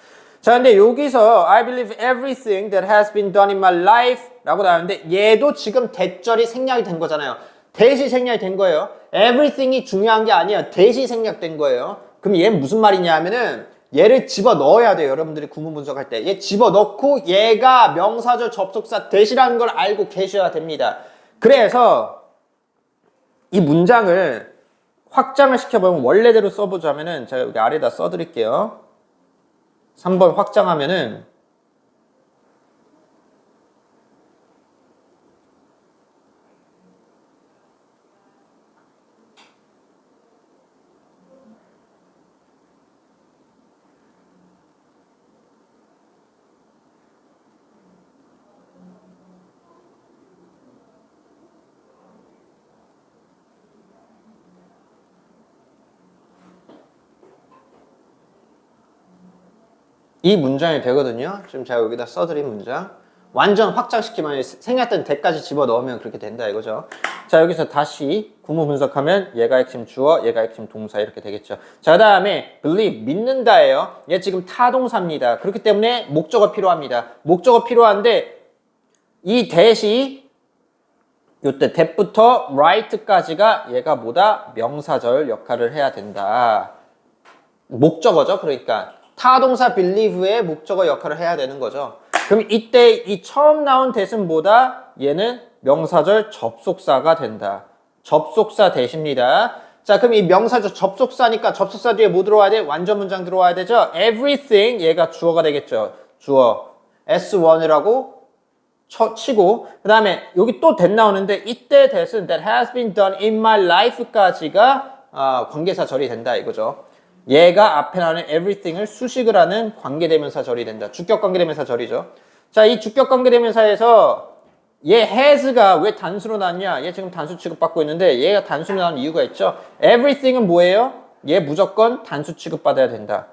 자, 근데 여기서 I believe everything that has been done in my life 라고 나오는데 얘도 지금 대절이 생략이 된 거잖아요. 대시 생략이 된 거예요. everything이 중요한 게 아니에요. 대시 생략된 거예요. 그럼 얘 무슨 말이냐 하면은 얘를 집어 넣어야 돼요. 여러분들이 구문 분석할 때. 얘 집어 넣고 얘가 명사절 접속사 대시라는 걸 알고 계셔야 됩니다. 그래서 이 문장을 확장을 시켜보면 원래대로 써보자면은 제가 여기 아래다 써드릴게요. 3번 확장하면은 이 문장이 되거든요. 지금 제가 여기다 써드린 문장. 완전 확장시키면 생략된 대까지 집어넣으면 그렇게 된다 이거죠. 자, 여기서 다시 구문 분석하면 얘가 핵심 주어, 얘가 핵심 동사 이렇게 되겠죠. 자, 그 다음에 believe, 믿는다예요. 얘 지금 타동사입니다. 그렇기 때문에 목적어 필요합니다. 목적어 필요한데 이 대시 요때 that부터 right까지가 얘가 뭐다? 명사절 역할을 해야 된다. 목적어죠. 그러니까 타동사 believe의 목적어 역할을 해야 되는 거죠. 그럼 이때 이 처음 나온 that은 뭐다? 얘는 명사절 접속사가 된다. 접속사 that입니다. 자, 그럼 이 명사절 접속사니까 접속사 뒤에 뭐 들어와야 돼? 완전 문장 들어와야 되죠? everything 얘가 주어가 되겠죠. 주어 S1이라고 치고 그 다음에 여기 또 that 나오는데 이때 that은 that has been done in my life까지가 관계사절이 된다 이거죠. 얘가 앞에 나오는 everything을 수식을 하는 관계대명사 절이 된다. 주격 관계대명사 절이죠. 자, 이 주격 관계대명사에서 얘 has가 왜 단수로 나왔냐? 얘 지금 단수 취급받고 있는데 얘가 단수로 나온 이유가 있죠. everything은 뭐예요? 얘 무조건 단수 취급받아야 된다.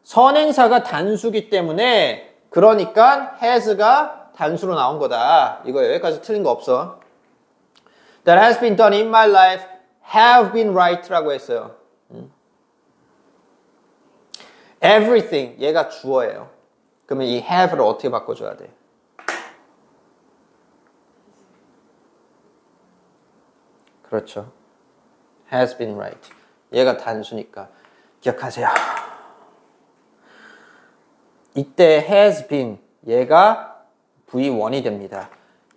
선행사가 단수기 때문에 그러니까 has가 단수로 나온 거다. 이거예요. 여기까지 틀린 거 없어. That has been done in my life have been right라고 했어요. everything 얘가 주어예요. 그러면 이 have를 어떻게 바꿔줘야 돼? 그렇죠. has been right. 얘가 단수니까 기억하세요. 이때 has been 얘가 V1이 됩니다.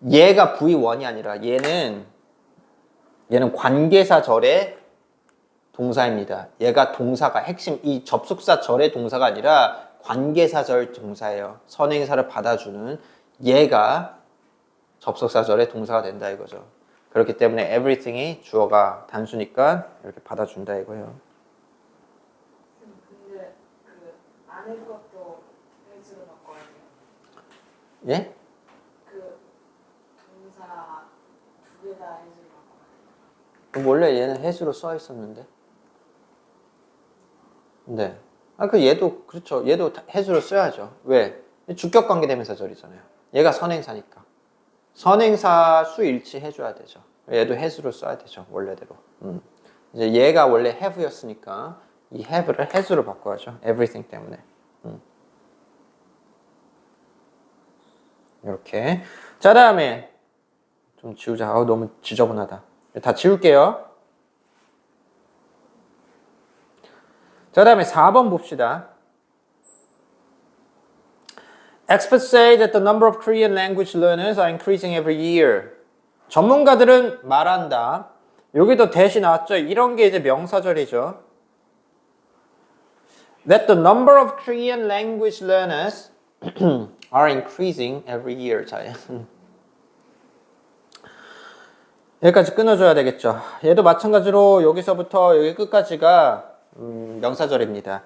얘가 V1이 아니라 얘는 관계사절의 동사입니다. 얘가 동사가 핵심 이 접속사 절의 동사가 아니라 관계사절 동사예요. 선행사를 받아주는 얘가 접속사절의 동사가 된다 이거죠. 그렇기 때문에 everything이 주어가 단수니까 이렇게 받아준다 이거예요. 근데 그 안에 것도 has로 바꿔야 돼요? 예? 그 동사 두 개 다 has로 바꿔야 돼요? 원래 얘는 has로 써 있었는데. 네. 그 얘도 그렇죠. 얘도 has로 써야죠. 왜? 주격 관계대명사절이잖아요. 얘가 선행사니까. 선행사 수 일치 해줘야 되죠. 얘도 has로 써야 되죠. 원래대로. 이제 얘가 원래 have였으니까 이 have를 has로 바꿔야죠. everything 때문에. 이렇게. 자, 다음에 좀 지우자. 너무 지저분하다. 다 지울게요. 자, 다음에 4번 봅시다. Experts say that the number of Korean language learners are increasing every year. 전문가들은 말한다. 여기도 that이 나왔죠. 이런 게 이제 명사절이죠. That the number of Korean language learners are increasing every year. 자, 여기까지 끊어줘야 되겠죠. 얘도 마찬가지로 여기서부터 여기 끝까지가 명사절입니다.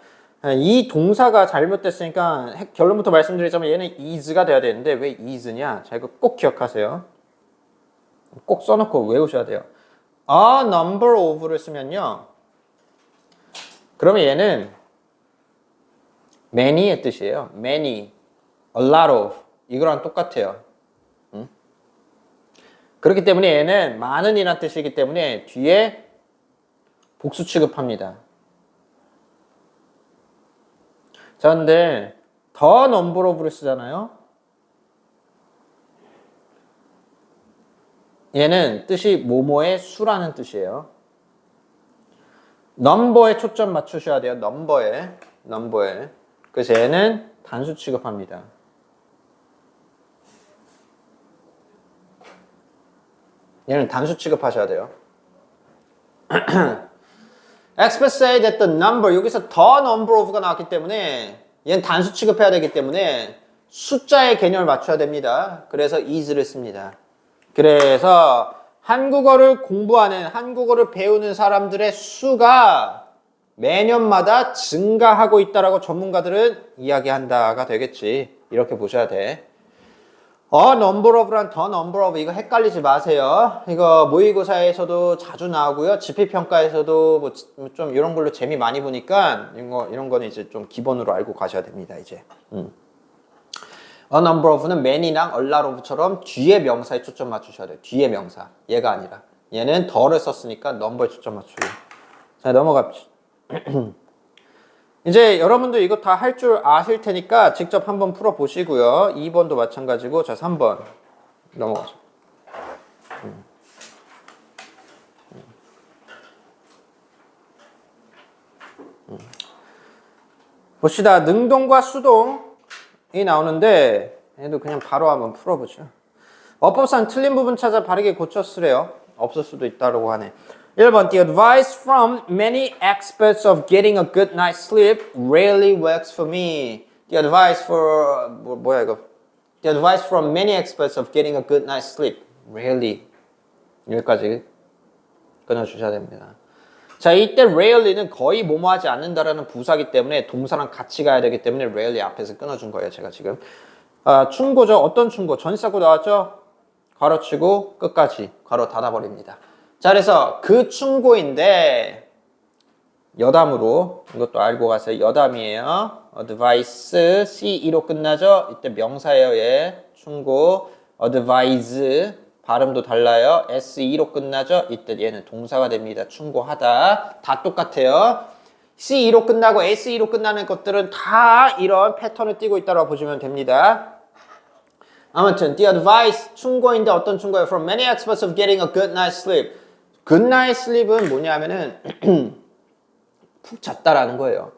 이 동사가 잘못됐으니까 결론부터 말씀드리자면 얘는 is가 돼야 되는데 왜 is냐? 자, 이거 꼭 기억하세요. 꼭 써놓고 외우셔야 돼요. A number of를 쓰면요. 그러면 얘는 many의 뜻이에요. many, a lot of 이거랑 똑같아요. 그렇기 때문에 얘는 많은이란 뜻이기 때문에 뒤에 복수 취급합니다. 자, 근데 더 number of를 쓰잖아요. 얘는 뜻이 뭐뭐의 수라는 뜻이에요. 넘버에 초점 맞추셔야 돼요. 넘버에. 그래서 얘는 단수 취급합니다. 얘는 단수 취급하셔야 돼요. Experts say that the number, 여기서 the number of가 나왔기 때문에 얘는 단수 취급해야 되기 때문에 숫자의 개념을 맞춰야 됩니다. 그래서 is를 씁니다. 그래서 한국어를 공부하는, 한국어를 배우는 사람들의 수가 매년마다 증가하고 있다라고 전문가들은 이야기한다가 되겠지. 이렇게 보셔야 돼. A number of랑 the number of 이거 헷갈리지 마세요. 이거 모의고사에서도 자주 나오고요. 지필평가에서도 뭐 좀 이런 걸로 재미 많이 보니까 이런 거는 이제 좀 기본으로 알고 가셔야 됩니다. 이제. A number of는 many랑 a lot of처럼 뒤에 명사에 초점 맞추셔야 돼요. 뒤에 명사. 얘가 아니라. 얘는 the를 썼으니까 number에 초점 맞추고. 자, 넘어갑시다. 이제 여러분도 이거 다 할 줄 아실 테니까 직접 한번 풀어 보시고요. 2번도 마찬가지고. 자, 3번 넘어가죠. 봅시다. 능동과 수동이 나오는데 얘도 그냥 바로 한번 풀어보죠. 어법상 틀린 부분 찾아 바르게 고쳐 쓰래요. 없을 수도 있다고 하네. 1번 The advice from many experts of getting a good night's sleep rarely works for me. The advice for 뭐야 이거? The advice from many experts of getting a good night's sleep rarely 여기까지 끊어주셔야 됩니다. 자, 이때 rarely는 거의 뭐뭐하지 않는다라는 부사기 때문에 동사랑 같이 가야 되기 때문에 rarely 앞에서 끊어준 거예요. 제가 지금 충고죠. 어떤 충고? 전치사고 나왔죠? 괄호치고 끝까지 괄호 닫아버립니다. 자, 그래서 그 충고인데 여담으로 이것도 알고 가세요. 여담이에요. advice CE로 끝나죠? 이때 명사예요. 얘 충고 advise 발음도 달라요. SE로 끝나죠? 이때 얘는 동사가 됩니다. 충고하다. 다 똑같아요. CE로 끝나고 SE로 끝나는 것들은 다 이런 패턴을 띠고 있다고 보시면 됩니다. 아무튼 the advice 충고인데 어떤 충고예요? From many experts of getting a good night's sleep. good night sleep은 뭐냐면은 푹 잤다라는 거예요.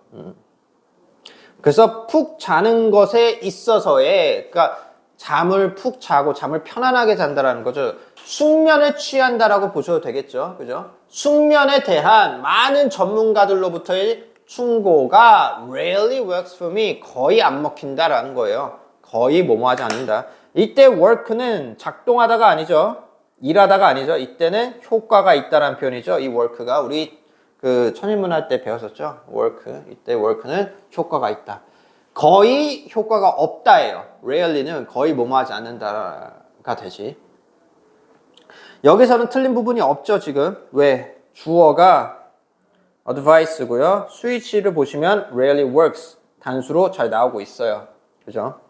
그래서 푹 자는 것에 있어서의 그러니까 잠을 푹 자고 잠을 편안하게 잔다라는 거죠. 숙면을 취한다라고 보셔도 되겠죠. 그죠? 숙면에 대한 많은 전문가들로부터의 충고가 rarely works for me. 거의 안 먹힌다라는 거예요. 거의 뭐뭐하지 않는다. 이때 work는 작동하다가 아니죠. 일하다가 아니죠. 이때는 효과가 있다라는 표현이죠. 이 work가 우리 그 천인문할 때 배웠었죠. work. 이때 work는 효과가 있다. 거의 효과가 없다예요. rarely는 거의 뭐뭐하지 않는다가 되지. 여기서는 틀린 부분이 없죠, 지금. 왜? 주어가 advice고요. 스위치를 보시면 rarely works 단수로 잘 나오고 있어요. 그죠?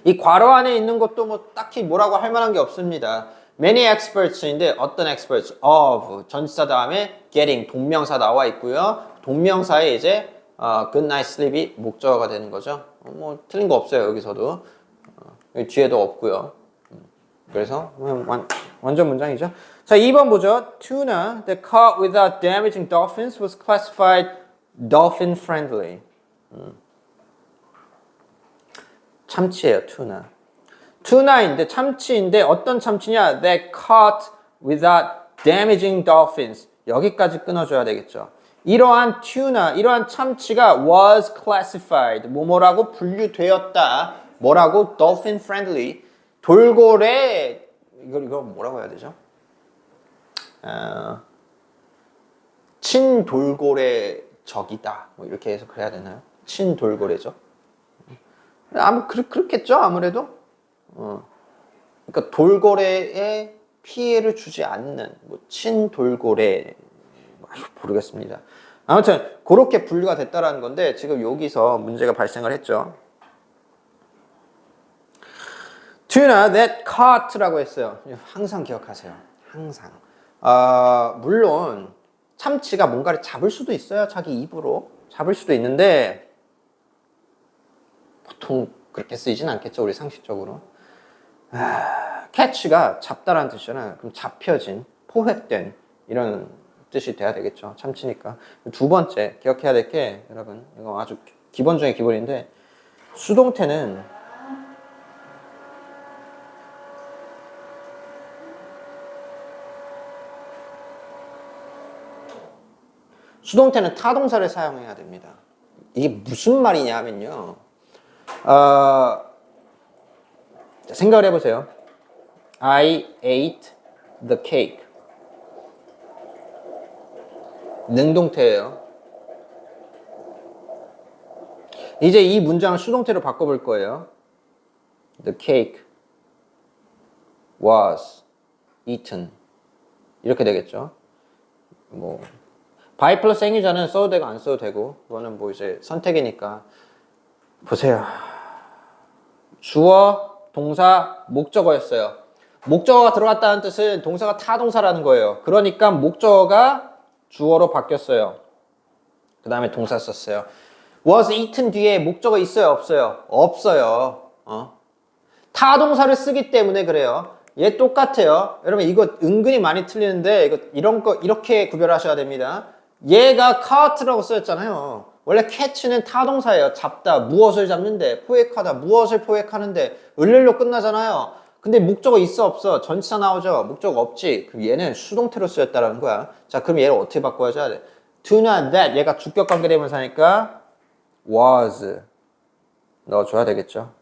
이 괄호 안에 있는 것도 뭐 딱히 뭐라고 할 만한 게 없습니다. many experts인데 어떤 experts of 전치사 다음에 getting 동명사 나와 있고요. 동명사에 이제 good night sleep이 목적어가 되는 거죠. 뭐 틀린 거 없어요. 여기서도 뒤에도 없고요. 그래서 완전 문장이죠. 자, 2번 보죠. Tuna that caught without damaging dolphins was classified dolphin friendly. 참치예요, 투나. 투나인데 참치인데 어떤 참치냐? That caught without damaging dolphins. 여기까지 끊어줘야 되겠죠. 이러한 튜나, 이러한 참치가 was classified. 뭐뭐라고 분류되었다. 뭐라고? Dolphin friendly. 돌고래 이거 뭐라고 해야 되죠? 친돌고래 적이다. 뭐 이렇게 해서 그래야 되나요? 친돌고래죠. 그렇겠죠, 아무래도. 그러니까 돌고래에 피해를 주지 않는 뭐 친돌고래 모르겠습니다. 아무튼 그렇게 분류가 됐다라는 건데 지금 여기서 문제가 발생을 했죠. Tuna that caught라고 했어요. 항상 기억하세요. 항상. 물론 참치가 뭔가를 잡을 수도 있어요. 자기 입으로 잡을 수도 있는데 보통 그렇게 쓰이진 않겠죠. 우리 상식적으로. catch가 잡다라는 뜻이잖아요. 그럼 잡혀진, 포획된 이런 뜻이 돼야 되겠죠. 참치니까. 두 번째 기억해야 될 게 여러분 이거 아주 기본 중에 기본인데 수동태는 타동사를 사용해야 됩니다. 이게 무슨 말이냐 하면요. 생각을 해보세요. I ate the cake. 능동태예요. 이제 이 문장을 수동태로 바꿔볼 거예요. The cake was eaten. 이렇게 되겠죠. 뭐 by 플러스 행위자는 써도 되고 안 써도 되고 그거는 뭐 이제 선택이니까. 보세요. 주어, 동사, 목적어였어요. 목적어가 들어갔다는 뜻은 동사가 타동사라는 거예요. 그러니까 목적어가 주어로 바뀌었어요. 그 다음에 동사 썼어요. was eaten 뒤에 목적어 있어요? 없어요? 없어요. 타동사를 쓰기 때문에 그래요. 얘 똑같아요. 여러분 이거 은근히 많이 틀리는데 이런 거 이렇게 구별하셔야 됩니다. 얘가 caught라고 쓰였잖아요. 원래 catch는 타동사예요. 잡다, 무엇을 잡는데, 포획하다, 무엇을 포획하는데, 을를로 끝나잖아요. 근데 목적어 있어 없어? 전치사 나오죠? 목적어 없지? 그럼 얘는 수동태로 쓰였다라는 거야. 자, 그럼 얘를 어떻게 바꿔야 돼? Tuna that 얘가 주격 관계 대명사니까 was 넣어줘야 되겠죠.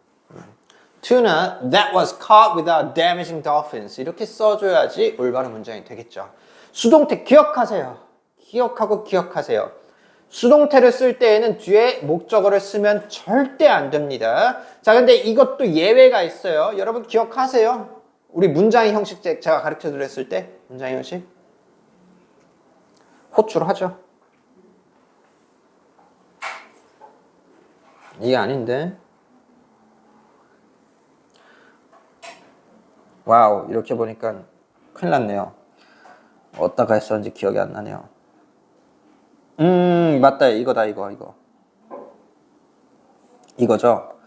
Tuna that was caught without damaging dolphins 이렇게 써줘야지 올바른 문장이 되겠죠. 수동태 기억하세요. 기억하고 기억하세요. 수동태를 쓸 때에는 뒤에 목적어를 쓰면 절대 안 됩니다. 자, 근데 이것도 예외가 있어요. 여러분 기억하세요. 우리 문장의 형식 제가 가르쳐 드렸을 때 문장의 형식 호출하죠. 이게 아닌데. 와우, 이렇게 보니까 큰일 났네요. 어디다가 했었는지 기억이 안 나네요. 맞다. 이거다, 이거. 이거죠.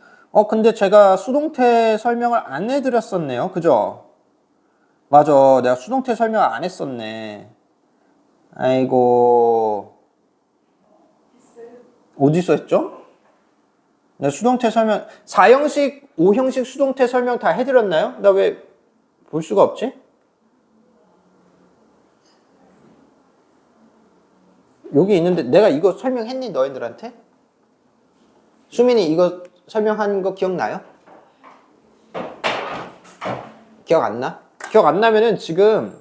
근데 제가 수동태 설명을 안 해드렸었네요. 그죠? 맞아. 내가 수동태 설명을 안 했었네. 아이고. 어디서 했죠? 내가 수동태 설명, 4형식, 5형식 수동태 설명 다 해드렸나요? 나 왜 볼 수가 없지? 여기 있는데 내가 이거 설명했니 너희들한테? 수민이 이거 설명한 거 기억나요? 기억 안 나? 기억 안 나면은 지금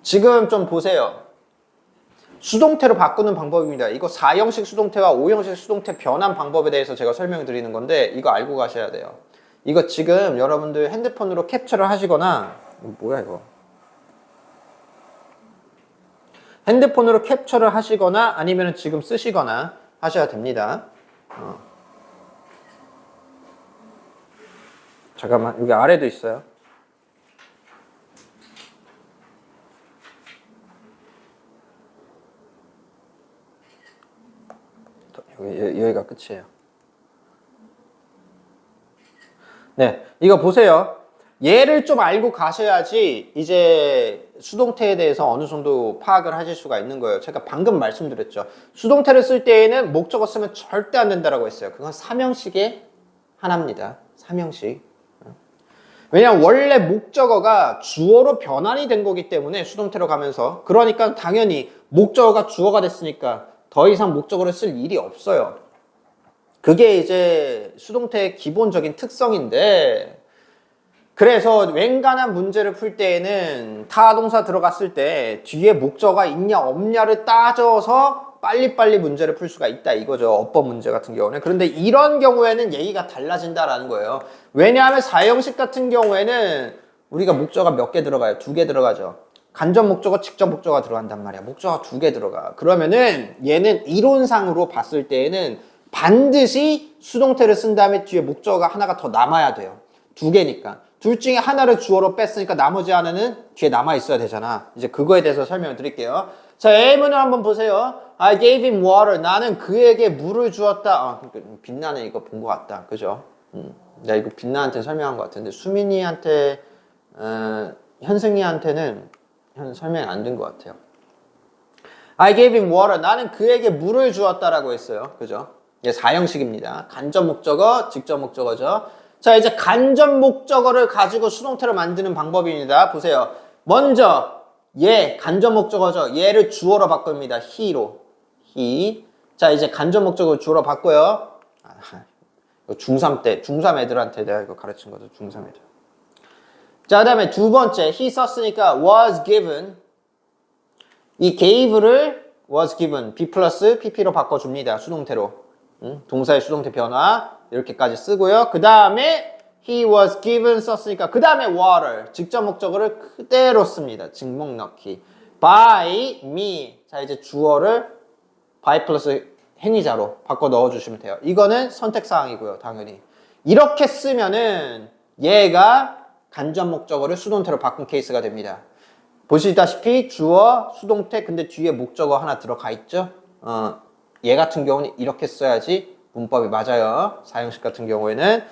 지금 좀 보세요. 수동태로 바꾸는 방법입니다. 이거 4형식 수동태와 5형식 수동태 변환 방법에 대해서 제가 설명을 드리는 건데 이거 알고 가셔야 돼요. 이거 지금 여러분들 핸드폰으로 캡처를 하시거나 뭐야 이거 핸드폰으로 캡처를 하시거나 아니면 지금 쓰시거나 하셔야 됩니다. 잠깐만 여기 아래도 있어요. 여기가 끝이에요. 네, 이거 보세요. 얘를 좀 알고 가셔야지 이제 수동태에 대해서 어느 정도 파악을 하실 수가 있는 거예요. 제가 방금 말씀드렸죠. 수동태를 쓸 때에는 목적어 쓰면 절대 안 된다라고 했어요. 그건 3형식의 하나입니다. 3형식. 왜냐면 원래 목적어가 주어로 변환이 된 거기 때문에 수동태로 가면서 그러니까 당연히 목적어가 주어가 됐으니까 더 이상 목적어를 쓸 일이 없어요. 그게 이제 수동태의 기본적인 특성인데 그래서 웬간한 문제를 풀 때에는 타동사 들어갔을 때 뒤에 목적어가 있냐 없냐를 따져서 빨리빨리 문제를 풀 수가 있다 이거죠. 어법 문제 같은 경우는. 그런데 이런 경우에는 얘기가 달라진다라는 거예요. 왜냐하면 4형식 같은 경우에는 우리가 목적어가 몇 개 들어가요? 2개 들어가죠. 간접 목적어, 직접 목적어가 들어간단 말이야. 목적어가 두 개 들어가. 그러면은 얘는 이론상으로 봤을 때에는 반드시 수동태를 쓴 다음에 뒤에 목적어가 하나가 더 남아야 돼요. 두 개니까. 둘 중에 하나를 주어로 뺐으니까 나머지 하나는 뒤에 남아 있어야 되잖아. 이제 그거에 대해서 설명을 드릴게요. 자, A문을 한번 보세요. I gave him water. 나는 그에게 물을 주었다. 빛나는 이거 본 것 같다. 그죠? 내가 이거 빛나한테 설명한 것 같은데 수민이한테 현승이한테는 설명이 안 된 것 같아요. I gave him water. 나는 그에게 물을 주었다라고 했어요. 그죠? 이게 4형식입니다. 간접 목적어, 직접 목적어죠. 자, 이제 간접 목적어를 가지고 수동태를 만드는 방법입니다. 보세요. 먼저 얘 간접 목적어죠. 얘를 주어로 바꿉니다. he로. he. 자, 이제 간접 목적어를 주어로 바꿔요. 중3 때, 중3 애들한테 내가 이거 가르친 거죠. 중3 애들. 자, 그 다음에 두 번째, he 썼으니까 was given. 이 gave를 was given, be 플러스 pp로 바꿔줍니다. 수동태로. 동사의 수동태 변화. 이렇게까지 쓰고요. 그 다음에 he was given 썼으니까 그 다음에 water. 직접 목적어를 그대로 씁니다. 직목 넣기. by me. 자, 이제 주어를 by 플러스 행위자로 바꿔 넣어주시면 돼요. 이거는 선택사항이고요. 당연히. 이렇게 쓰면은 얘가 간접 목적어를 수동태로 바꾼 케이스가 됩니다. 보시다시피 주어, 수동태, 근데 뒤에 목적어 하나 들어가 있죠? 얘 같은 경우는 이렇게 써야지 문법이 맞아요. 사형식 같은 경우에는.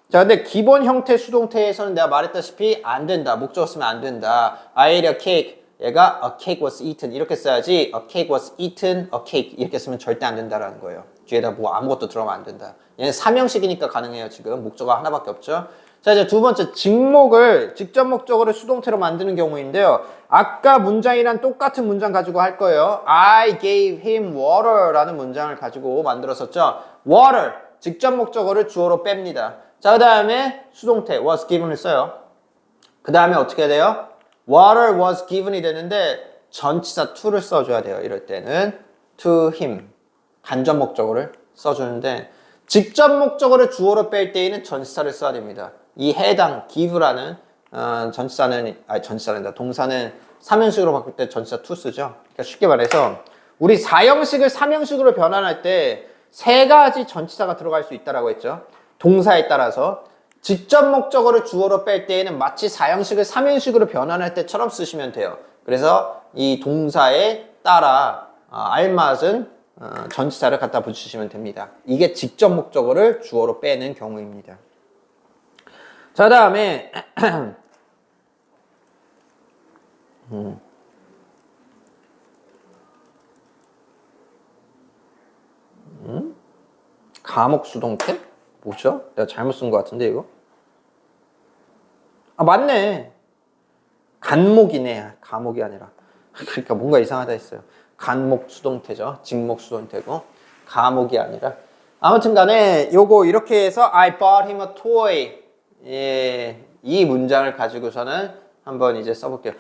자, 근데 기본 형태 수동태에서는 내가 말했다시피 안 된다. 목적어 쓰면 안 된다. I ate a cake. 얘가 a cake was eaten. 이렇게 써야지 a cake was eaten, a cake. 이렇게 쓰면 절대 안 된다라는 거예요. 뒤에다 뭐 아무것도 들어가면 안 된다. 얘는 3형식이니까 가능해요. 지금 목적어 하나밖에 없죠. 자, 이제 두 번째, 직목을, 직접 목적어를 수동태로 만드는 경우인데요. 아까 문장이랑 똑같은 문장 가지고 할 거예요. I gave him water 라는 문장을 가지고 만들었었죠. water, 직접 목적어를 주어로 뺍니다. 자, 그 다음에 수동태, was given을 써요. 그 다음에 어떻게 해야 돼요? water was given이 되는데 전치사 to를 써줘야 돼요. 이럴 때는 to him, 간접 목적어를 써주는데 직접 목적어를 주어로 뺄 때에는 전치사를 써야 됩니다. 이 해당 give라는 전치사는 동사는 3형식으로 바꿀 때 전치사 to 쓰죠. 그러니까 쉽게 말해서 우리 4형식을 3형식으로 변환할 때 세 가지 전치사가 들어갈 수 있다라고 했죠. 동사에 따라서 직접 목적어를 주어로 뺄 때에는 마치 4형식을 3형식으로 변환할 때처럼 쓰시면 돼요. 그래서 이 동사에 따라 알맞은 전치사를 갖다 붙이시면 됩니다. 이게 직접 목적어를 주어로 빼는 경우입니다. 자, 그 다음에 감옥 수동태? 뭐죠? 내가 잘못 쓴 것 같은데 이거? 아, 맞네. 간목이네. 감옥이 아니라. 그러니까 뭔가 이상하다 했어요. 간목 수동태죠. 직목 수동태고 감옥이 아니라. 아무튼 간에 요거 이렇게 해서 I bought him a toy. 예, 이 문장을 가지고서는 한번 이제 써볼게요.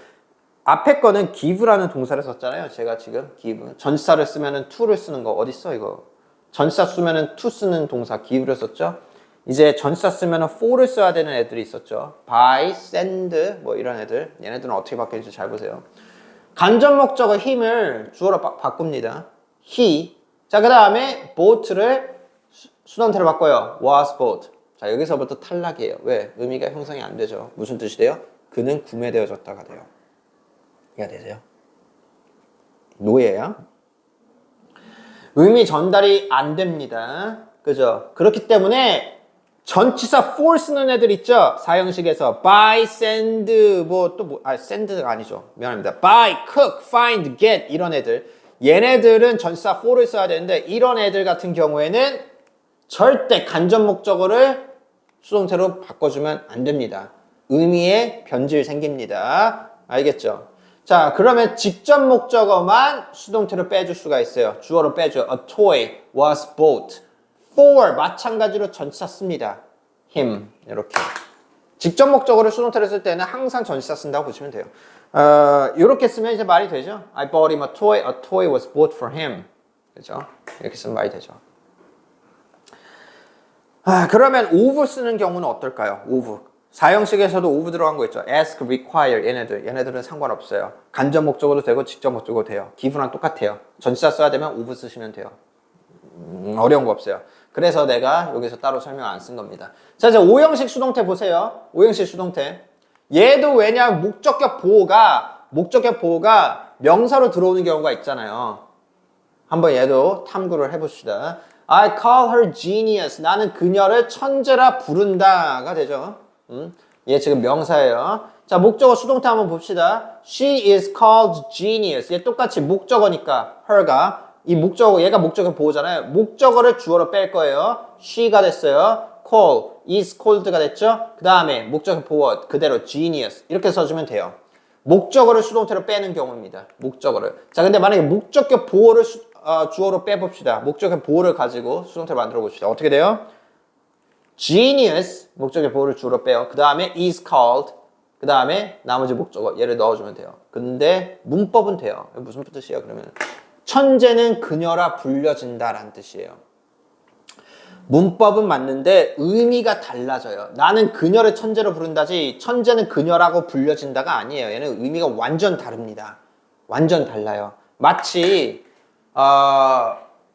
앞에 거는 give라는 동사를 썼잖아요. 제가 지금 give. 전치사를 쓰면은 to를 쓰는 거 어딨어 이거? 전치사 쓰면은 to 쓰는 동사 give를 썼죠. 이제 전치사 쓰면은 for를 써야 되는 애들이 있었죠. by, send 뭐 이런 애들. 얘네들은 어떻게 바뀌는지 잘 보세요. 간접 목적어 힘을 주어로 바꿉니다. he. 자, 그 다음에 boat를 수동태로 바꿔요. was bought. 자, 여기서부터 탈락이에요. 왜? 의미가 형성이 안 되죠. 무슨 뜻이 돼요? 그는 구매되어졌다가 돼요. 이해가 되세요? 노예야? 의미 전달이 안 됩니다. 그죠? 그렇기 때문에 전치사 for 쓰는 애들 있죠? 4형식에서 buy, send, send가 아니죠. 미안합니다. buy, cook, find, get 이런 애들. 얘네들은 전치사 for를 써야 되는데 이런 애들 같은 경우에는 절대 간접 목적어를 수동태로 바꿔주면 안 됩니다. 의미에 변질 생깁니다. 알겠죠? 자, 그러면 직접 목적어만 수동태로 빼줄 수가 있어요. 주어로 빼줘. A toy was bought. For 마찬가지로 전치사 씁니다. him 이렇게. 직접 목적어를 수동태로 쓸 때는 항상 전치사 쓴다고 보시면 돼요. 이렇게 쓰면 이제 말이 되죠. I bought him a toy. A toy was bought for him. 그죠? 이렇게 쓰면 말이 되죠. 그러면 of 쓰는 경우는 어떨까요? of. 사형식에서도 of 들어간 거 있죠. ask, require 얘네들은 상관없어요. 간접 목적어도 되고 직접 목적어도 돼요. give랑 똑같아요. 전치사 써야 되면 of 쓰시면 돼요. 어려운 거 없어요. 그래서 내가 여기서 따로 설명 안 쓴 겁니다. 자, 이제 5형식 수동태 보세요. 5형식 수동태. 얘도 왜냐 목적격 보호가 명사로 들어오는 경우가 있잖아요. 한번 얘도 탐구를 해봅시다. I call her genius. 나는 그녀를 천재라 부른다가 되죠. 얘 지금 명사예요. 자, 목적어 수동태 한번 봅시다. She is called genius. 얘 똑같이 목적어니까 her가 이 목적어 얘가 목적어 보호잖아요. 목적어를 주어로 뺄 거예요. she가 됐어요. call is called가 됐죠. 그 다음에 목적어 보호 그대로 genius 이렇게 써주면 돼요. 목적어를 수동태로 빼는 경우입니다. 목적어를. 자, 근데 만약에 목적격 보호를 주어로 빼봅시다. 목적격 보호를 가지고 수동태를 만들어 봅시다. 어떻게 돼요? genius 목적격 보호를 주어로 빼요. 그 다음에 is called 그 다음에 나머지 목적어 얘를 넣어주면 돼요. 근데 문법은 돼요. 무슨 뜻이에요? 그러면 천재는 그녀라 불려진다라는 뜻이에요. 문법은 맞는데 의미가 달라져요. 나는 그녀를 천재로 부른다지 천재는 그녀라고 불려진다가 아니에요. 얘는 의미가 완전 다릅니다. 완전 달라요. 마치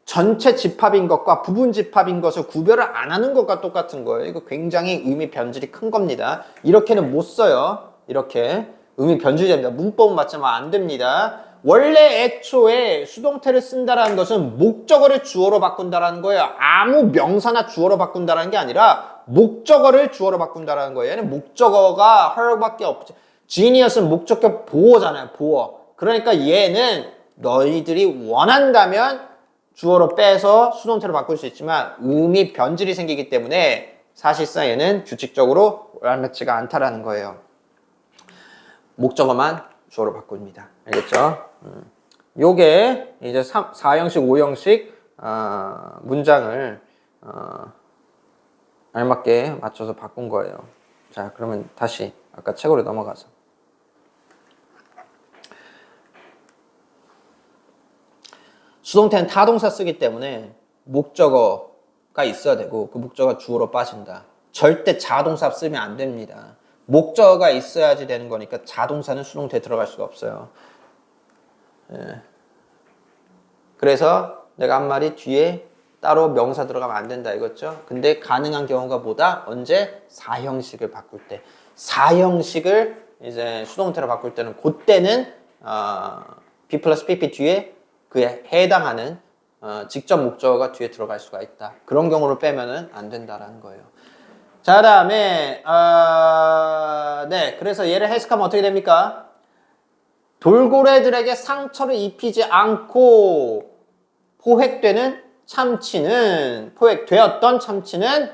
전체 집합인 것과 부분 집합인 것을 구별을 안 하는 것과 똑같은 거예요. 이거 굉장히 의미 변질이 큰 겁니다. 이렇게는 못 써요. 이렇게 의미 변질이 됩니다. 문법은 맞지만 안 됩니다. 원래 애초에 수동태를 쓴다라는 것은 목적어를 주어로 바꾼다라는 거예요. 아무 명사나 주어로 바꾼다라는 게 아니라 목적어를 주어로 바꾼다라는 거예요. 얘는 목적어가 her밖에 없지. genius는 목적격 보어잖아요. 보어. 그러니까 얘는 너희들이 원한다면 주어로 빼서 수동태로 바꿀 수 있지만 의미 변질이 생기기 때문에 사실상 얘는 규칙적으로 완벽치가 않다라는 거예요. 목적어만 주어로 바꿉니다. 알겠죠? 요게 이제 4형식, 5형식 문장을 알맞게 맞춰서 바꾼 거예요. 자, 그러면 다시 아까 책으로 넘어가서 수동태는 타동사 쓰기 때문에 목적어가 있어야 되고 그 목적어가 주어로 빠진다. 절대 자동사 쓰면 안 됩니다. 목적어가 있어야지 되는 거니까 자동사는 수동태에 들어갈 수가 없어요. 예. 그래서 내가 한 말이 뒤에 따로 명사 들어가면 안 된다 이거죠. 근데 가능한 경우가 뭐다? 언제? 4형식을 바꿀 때. 4형식을 이제 수동태로 바꿀 때는 그때는 B 플러스 PP 뒤에 그에 해당하는 직접 목적어가 뒤에 들어갈 수가 있다. 그런 경우를 빼면은 안 된다라는 거예요. 자, 다음에 네, 그래서 얘를 해석하면 어떻게 됩니까? 돌고래들에게 상처를 입히지 않고 포획되는 참치는 포획되었던 참치는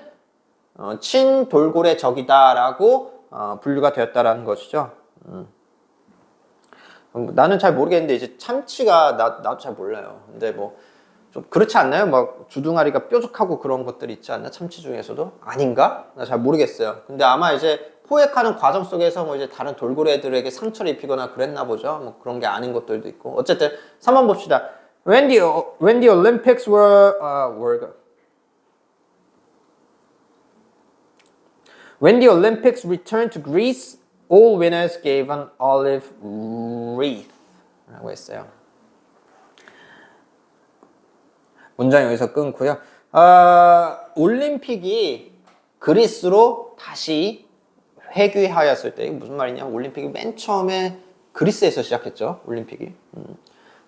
친돌고래 적이다라고 분류가 되었다라는 것이죠. 나는 잘 모르겠는데 이제 참치가 나도 잘 몰라요. 근데 뭐 좀 그렇지 않나요? 막 주둥아리가 뾰족하고 그런 것들이 있지 않나? 참치 중에서도? 아닌가? 나 잘 모르겠어요. 근데 아마 이제 포획하는 과정 속에서 뭐 이제 다른 돌고래들에게 상처를 입히거나 그랬나 보죠. 뭐 그런 게 아닌 것들도 있고. 어쨌든 3번 봅시다. When the Olympics When the Olympics returned to Greece, all winners gave an olive wreath 라고 했어요. 문장 여기서 끊고요. 올림픽이 그리스로 다시 회귀하였을 때, 이게 무슨 말이냐? 올림픽이 맨 처음에 그리스에서 시작했죠. 올림픽이.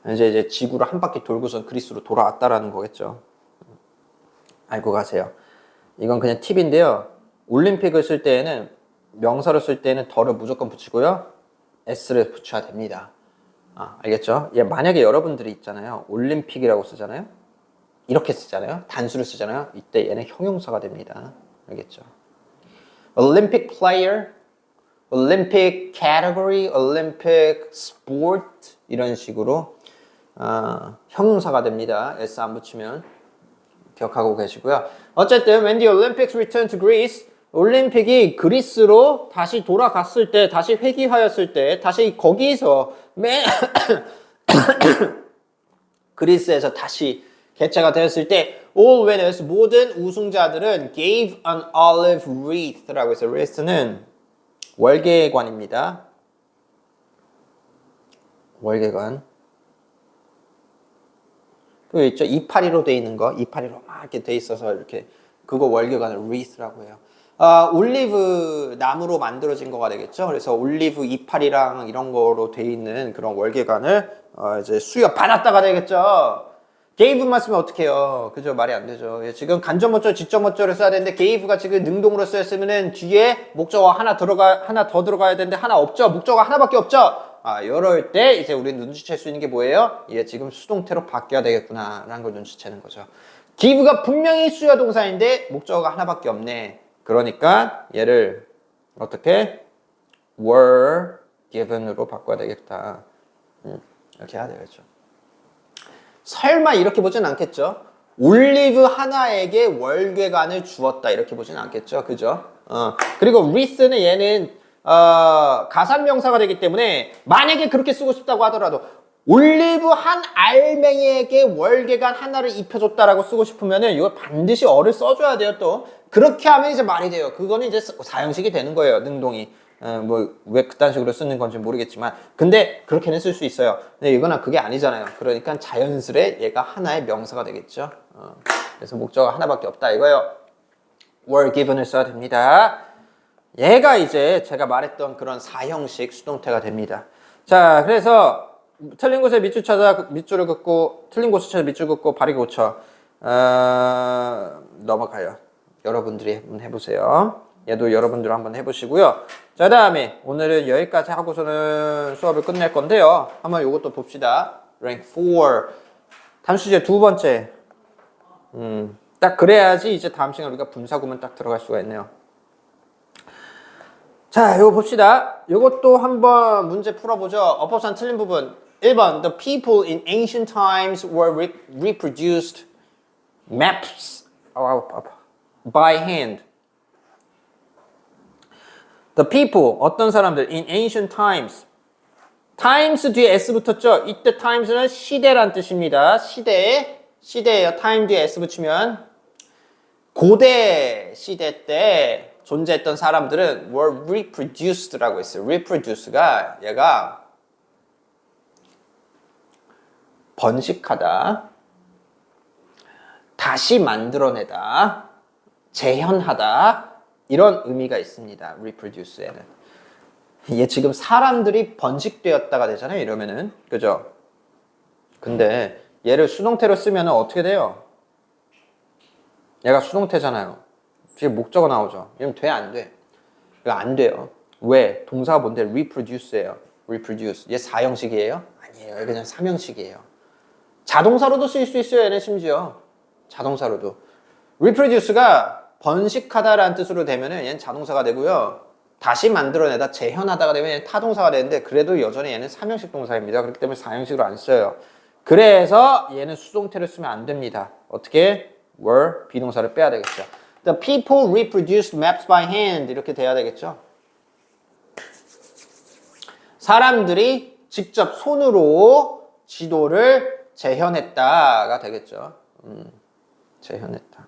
이제 지구를 한 바퀴 돌고서 그리스로 돌아왔다라는 거겠죠. 알고 가세요. 이건 그냥 팁인데요. 올림픽을 쓸 때에는 명사로 쓸 때에는 덜을 무조건 붙이고요. s를 붙여야 됩니다. 알겠죠? 만약에 여러분들이 있잖아요. 올림픽이라고 쓰잖아요. 이렇게 쓰잖아요. 단수를 쓰잖아요. 이때 얘는 형용사가 됩니다. 알겠죠? Olympic player, Olympic category, Olympic sport 이런 식으로 형용사가 됩니다. S 안 붙이면 기억하고 계시고요. 어쨌든 when the Olympics returned to Greece, 올림픽이 그리스로 다시 돌아갔을 때, 다시 회귀하였을 때, 다시 거기서 그리스에서 다시 개최가 되었을 때 all winners 모든 우승자들은 gave an olive wreath라고 해서 wreath는 월계관입니다. 월계관. 그 있죠 이파리로 돼 있는 거 이파리로 막 이렇게 돼 있어서 이렇게 그거 월계관을 wreath라고 해요. 올리브 나무로 만들어진 거가 되겠죠. 그래서 올리브 이파리랑 이런 거로 돼 있는 그런 월계관을 이제 수여 받았다가 되겠죠. gave만 쓰면 어떡해요. 그죠? 말이 안 되죠. 지금 간접목적, 직접목적을 써야 되는데 gave가 지금 능동으로 쓰였으면은 뒤에 목적어 하나 더 들어가야 되는데 하나 없죠. 목적어 하나밖에 없죠. 이럴 때 이제 우리 눈치챌 수 있는 게 뭐예요? 얘 지금 수동태로 바뀌어야 되겠구나라는 걸 눈치채는 거죠. give가 분명히 수요 동사인데 목적어가 하나밖에 없네. 그러니까 얘를 어떻게? were given으로 바꿔야 되겠다. 이렇게 해야 되겠죠. 설마 이렇게 보진 않겠죠? 올리브 하나에게 월계관을 주었다 이렇게 보진 않겠죠? 그죠? 그리고 wreath는 얘는 가산명사가 되기 때문에 만약에 그렇게 쓰고 싶다고 하더라도 올리브 한 알맹이에게 월계관 하나를 입혀줬다라고 쓰고 싶으면은 이거 반드시 어를 써줘야 돼요 또. 그렇게 하면 이제 말이 돼요. 그거는 이제 사형식이 되는 거예요. 능동이. 뭐 왜 그딴 식으로 쓰는 건지 모르겠지만 근데 그렇게는 쓸 수 있어요. 근데 이거는 그게 아니잖아요. 그러니까 자연스레 얘가 하나의 명사가 되겠죠. 그래서 목적어가 하나밖에 없다 이거예요. were given을 써야 됩니다. 얘가 이제 제가 말했던 그런 사형식 수동태가 됩니다. 자, 그래서 틀린 곳에 밑줄 찾아 밑줄을 긋고 틀린 곳을 찾아 밑줄 긋고 바르게 고쳐 넘어가요. 여러분들이 한번 해보세요. 얘도 여러분들 한번 해보시고요. 자, 다음에 오늘은 여기까지 하고서는 수업을 끝낼 건데요. 한번 이것도 봅시다. rank 4 단수제 두 번째. 딱 그래야지 이제 다음 시간 우리가 분사구문 딱 들어갈 수가 있네요. 자, 이거 봅시다. 이것도 한번 문제 풀어보죠. 어법상 틀린 부분. 1번. The people in ancient times were reproduced maps by hand. The people, 어떤 사람들, in ancient times. times 뒤에 s 붙었죠? 이때 times는 시대란 뜻입니다. 시대예요. time 뒤에 s 붙이면. 고대 시대 때 존재했던 사람들은 were reproduced라고 했어요. reproduce가 얘가 번식하다, 다시 만들어내다, 재현하다 이런 의미가 있습니다. reproduce에는. 얘 지금 사람들이 번식되었다가 되잖아요. 이러면은 그죠? 근데 얘를 수동태로 쓰면 어떻게 돼요? 얘가 수동태잖아요. 뒤에 목적어 나오죠. 이러면 돼, 안 돼? 이거 안 돼요. 왜? 동사가 뭔데? reproduce예요. reproduce. 얘 4형식이에요? 아니에요. 얘 그냥 3형식이에요. 자동사로도 쓰일 수 있어요. 얘는 심지어. 자동사로도. reproduce가 번식하다라는 뜻으로 되면은 얘는 자동사가 되고요. 다시 만들어내다, 재현하다가 되면 얘는 타동사가 되는데 그래도 여전히 얘는 3형식 동사입니다. 그렇기 때문에 4형식으로 안 써요. 그래서 얘는 수동태를 쓰면 안 됩니다. 어떻게? were 비동사를 빼야 되겠죠. The people reproduced maps by hand 이렇게 돼야 되겠죠. 사람들이 직접 손으로 지도를 재현했다가 되겠죠. 재현했다.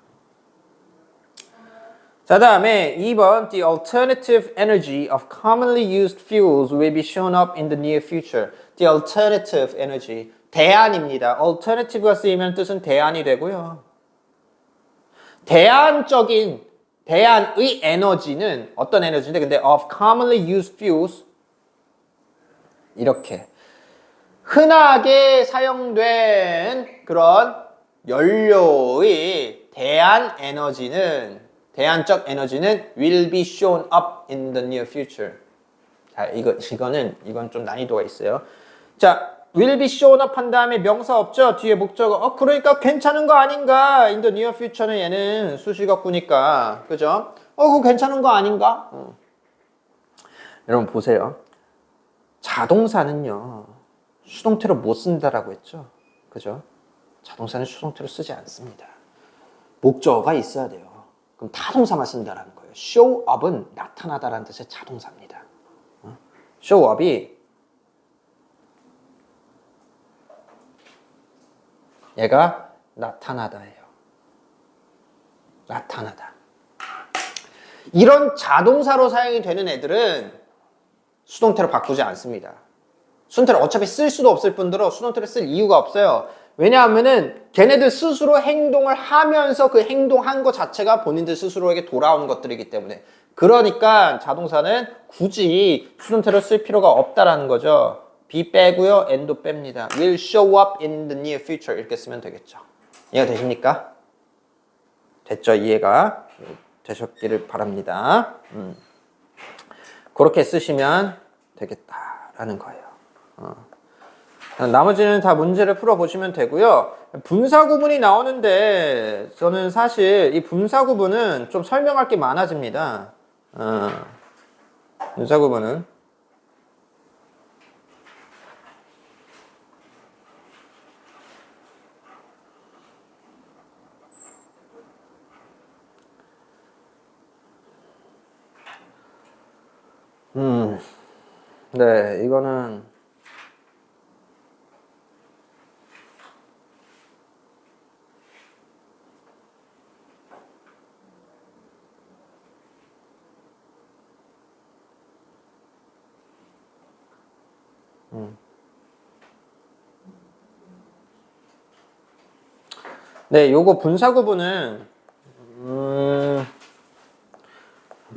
자, 다음에 2번 The alternative energy of commonly used fuels will be shown up in the near future. The alternative energy 대안입니다. alternative가 쓰이면 뜻은 대안이 되고요. 대안의 에너지는 어떤 에너지인데 근데 of commonly used fuels 이렇게 흔하게 사용된 그런 연료의 대안적 에너지는 will be shown up in the near future. 자, 이건 좀 난이도가 있어요. 자, will be shown up 한 다음에 명사 없죠? 뒤에 목적어. 그러니까 괜찮은 거 아닌가? in the near future는 얘는 수식어구니까. 그죠? 그거 괜찮은 거 아닌가? 여러분 보세요. 자동사는요. 수동태로 못 쓴다라고 했죠? 그죠? 자동사는 수동태로 쓰지 않습니다. 목적어가 있어야 돼요. 그럼 타동사만 쓴다라는 거예요. show up은 나타나다라는 뜻의 자동사입니다. show up이 얘가 나타나다예요. 나타나다. 이런 자동사로 사용이 되는 애들은 수동태로 바꾸지 않습니다. 수동태를 어차피 쓸 수도 없을 뿐더러 수동태를 쓸 이유가 없어요. 왜냐하면은 걔네들 스스로 행동을 하면서 그 행동한 것 자체가 본인들 스스로에게 돌아오는 것들이기 때문에. 그러니까 자동사는 굳이 수동태로 쓸 필요가 없다라는 거죠. be 빼고요. and도 뺍니다. will show up in the near future 이렇게 쓰면 되겠죠. 이해가 되십니까? 됐죠? 이해가 되셨기를 바랍니다. 그렇게 쓰시면 되겠다라는 거예요. 나머지는 다 문제를 풀어보시면 되고요. 분사 구문이 나오는데 저는 사실 이 분사 구문은 좀 설명할 게 많아집니다. 분사 구문은 네, 이거는 네, 요거 분사 구문은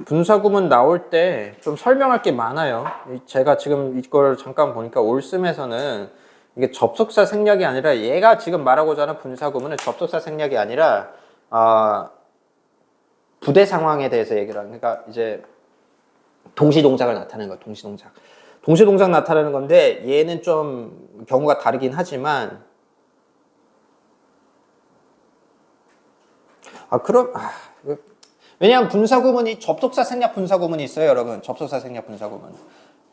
분사 구문 나올 때 좀 설명할 게 많아요. 제가 지금 이걸 잠깐 보니까 올씀에서는 이게 접속사 생략이 아니라 얘가 지금 말하고자 하는 분사 구문은 접속사 생략이 아니라 부대 상황에 대해서 얘기를 하는 그러니까 이제 동시 동작을 나타내는 거예요. 동시 동작. 동시 동작 나타내는 건데 얘는 좀 경우가 다르긴 하지만 왜냐하면 분사 구문이 접속사 생략 분사 구문이 있어요, 여러분. 접속사 생략 분사 구문.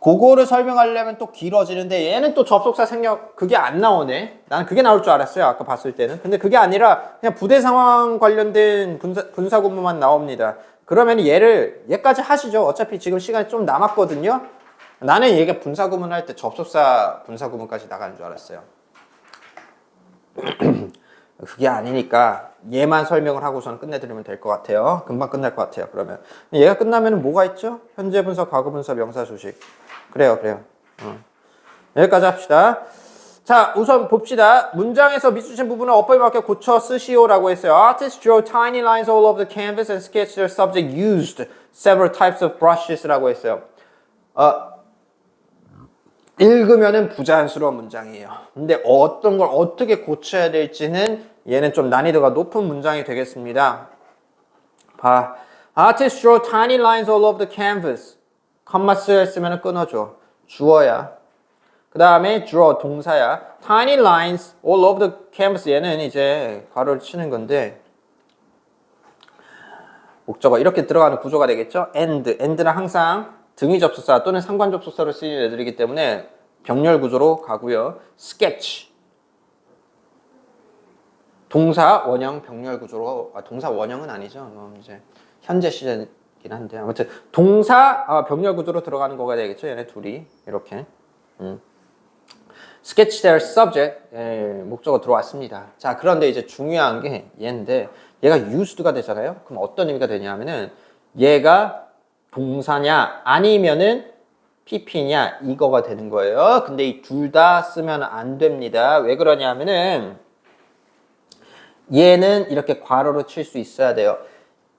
그거를 설명하려면 또 길어지는데 얘는 또 접속사 생략 그게 안 나오네. 나는 그게 나올 줄 알았어요, 아까 봤을 때는. 근데 그게 아니라 그냥 부대 상황 관련된 분사 구문만 나옵니다. 그러면 얘까지 하시죠. 어차피 지금 시간이 좀 남았거든요. 나는 얘가 분사 구문 할 때 접속사 분사 구문까지 나가는 줄 알았어요. 그게 아니니까 얘만 설명을 하고서는 끝내드리면 될 것 같아요. 금방 끝날 것 같아요. 그러면 얘가 끝나면 뭐가 있죠? 현재 분사, 과거 분사, 명사 수식. 그래요. 여기까지 합시다. 자, 우선 봅시다. 문장에서 미수신 부분을 어법에 맞게 고쳐 쓰시오라고 했어요. Artists drew tiny lines all over the canvas and sketched their subject used several types of brushes라고 했어요. 읽으면은 부자연스러운 문장이에요. 근데 어떤 걸 어떻게 고쳐야 될지는 얘는 좀 난이도가 높은 문장이 되겠습니다. 봐. Artists draw tiny lines all over the canvas. 컴마 쓰였으면 끊어줘. 주어야. 그 다음에 draw 동사야. Tiny lines all over the canvas. 얘는 이제 괄호를 치는 건데 목적어 이렇게 들어가는 구조가 되겠죠. and는 항상 등위 접속사 또는 상관 접속사로 쓰이는 애들이기 때문에 병렬 구조로 가고요. sketch 동사 원형 병렬 구조로 동사 원형은 아니죠. 이제 현재 시제긴 한데 아무튼 동사 병렬 구조로 들어가는 거가 되겠죠. 얘네 둘이 이렇게 sketch their subject 목적어 들어왔습니다. 자, 그런데 이제 중요한 게 얘인데 얘가 used가 되잖아요. 그럼 어떤 의미가 되냐면은 얘가 동사냐 아니면은 pp냐 이거가 되는 거예요. 근데 이 둘 다 쓰면 안 됩니다. 왜 그러냐면은 얘는 이렇게 괄호로 칠 수 있어야 돼요.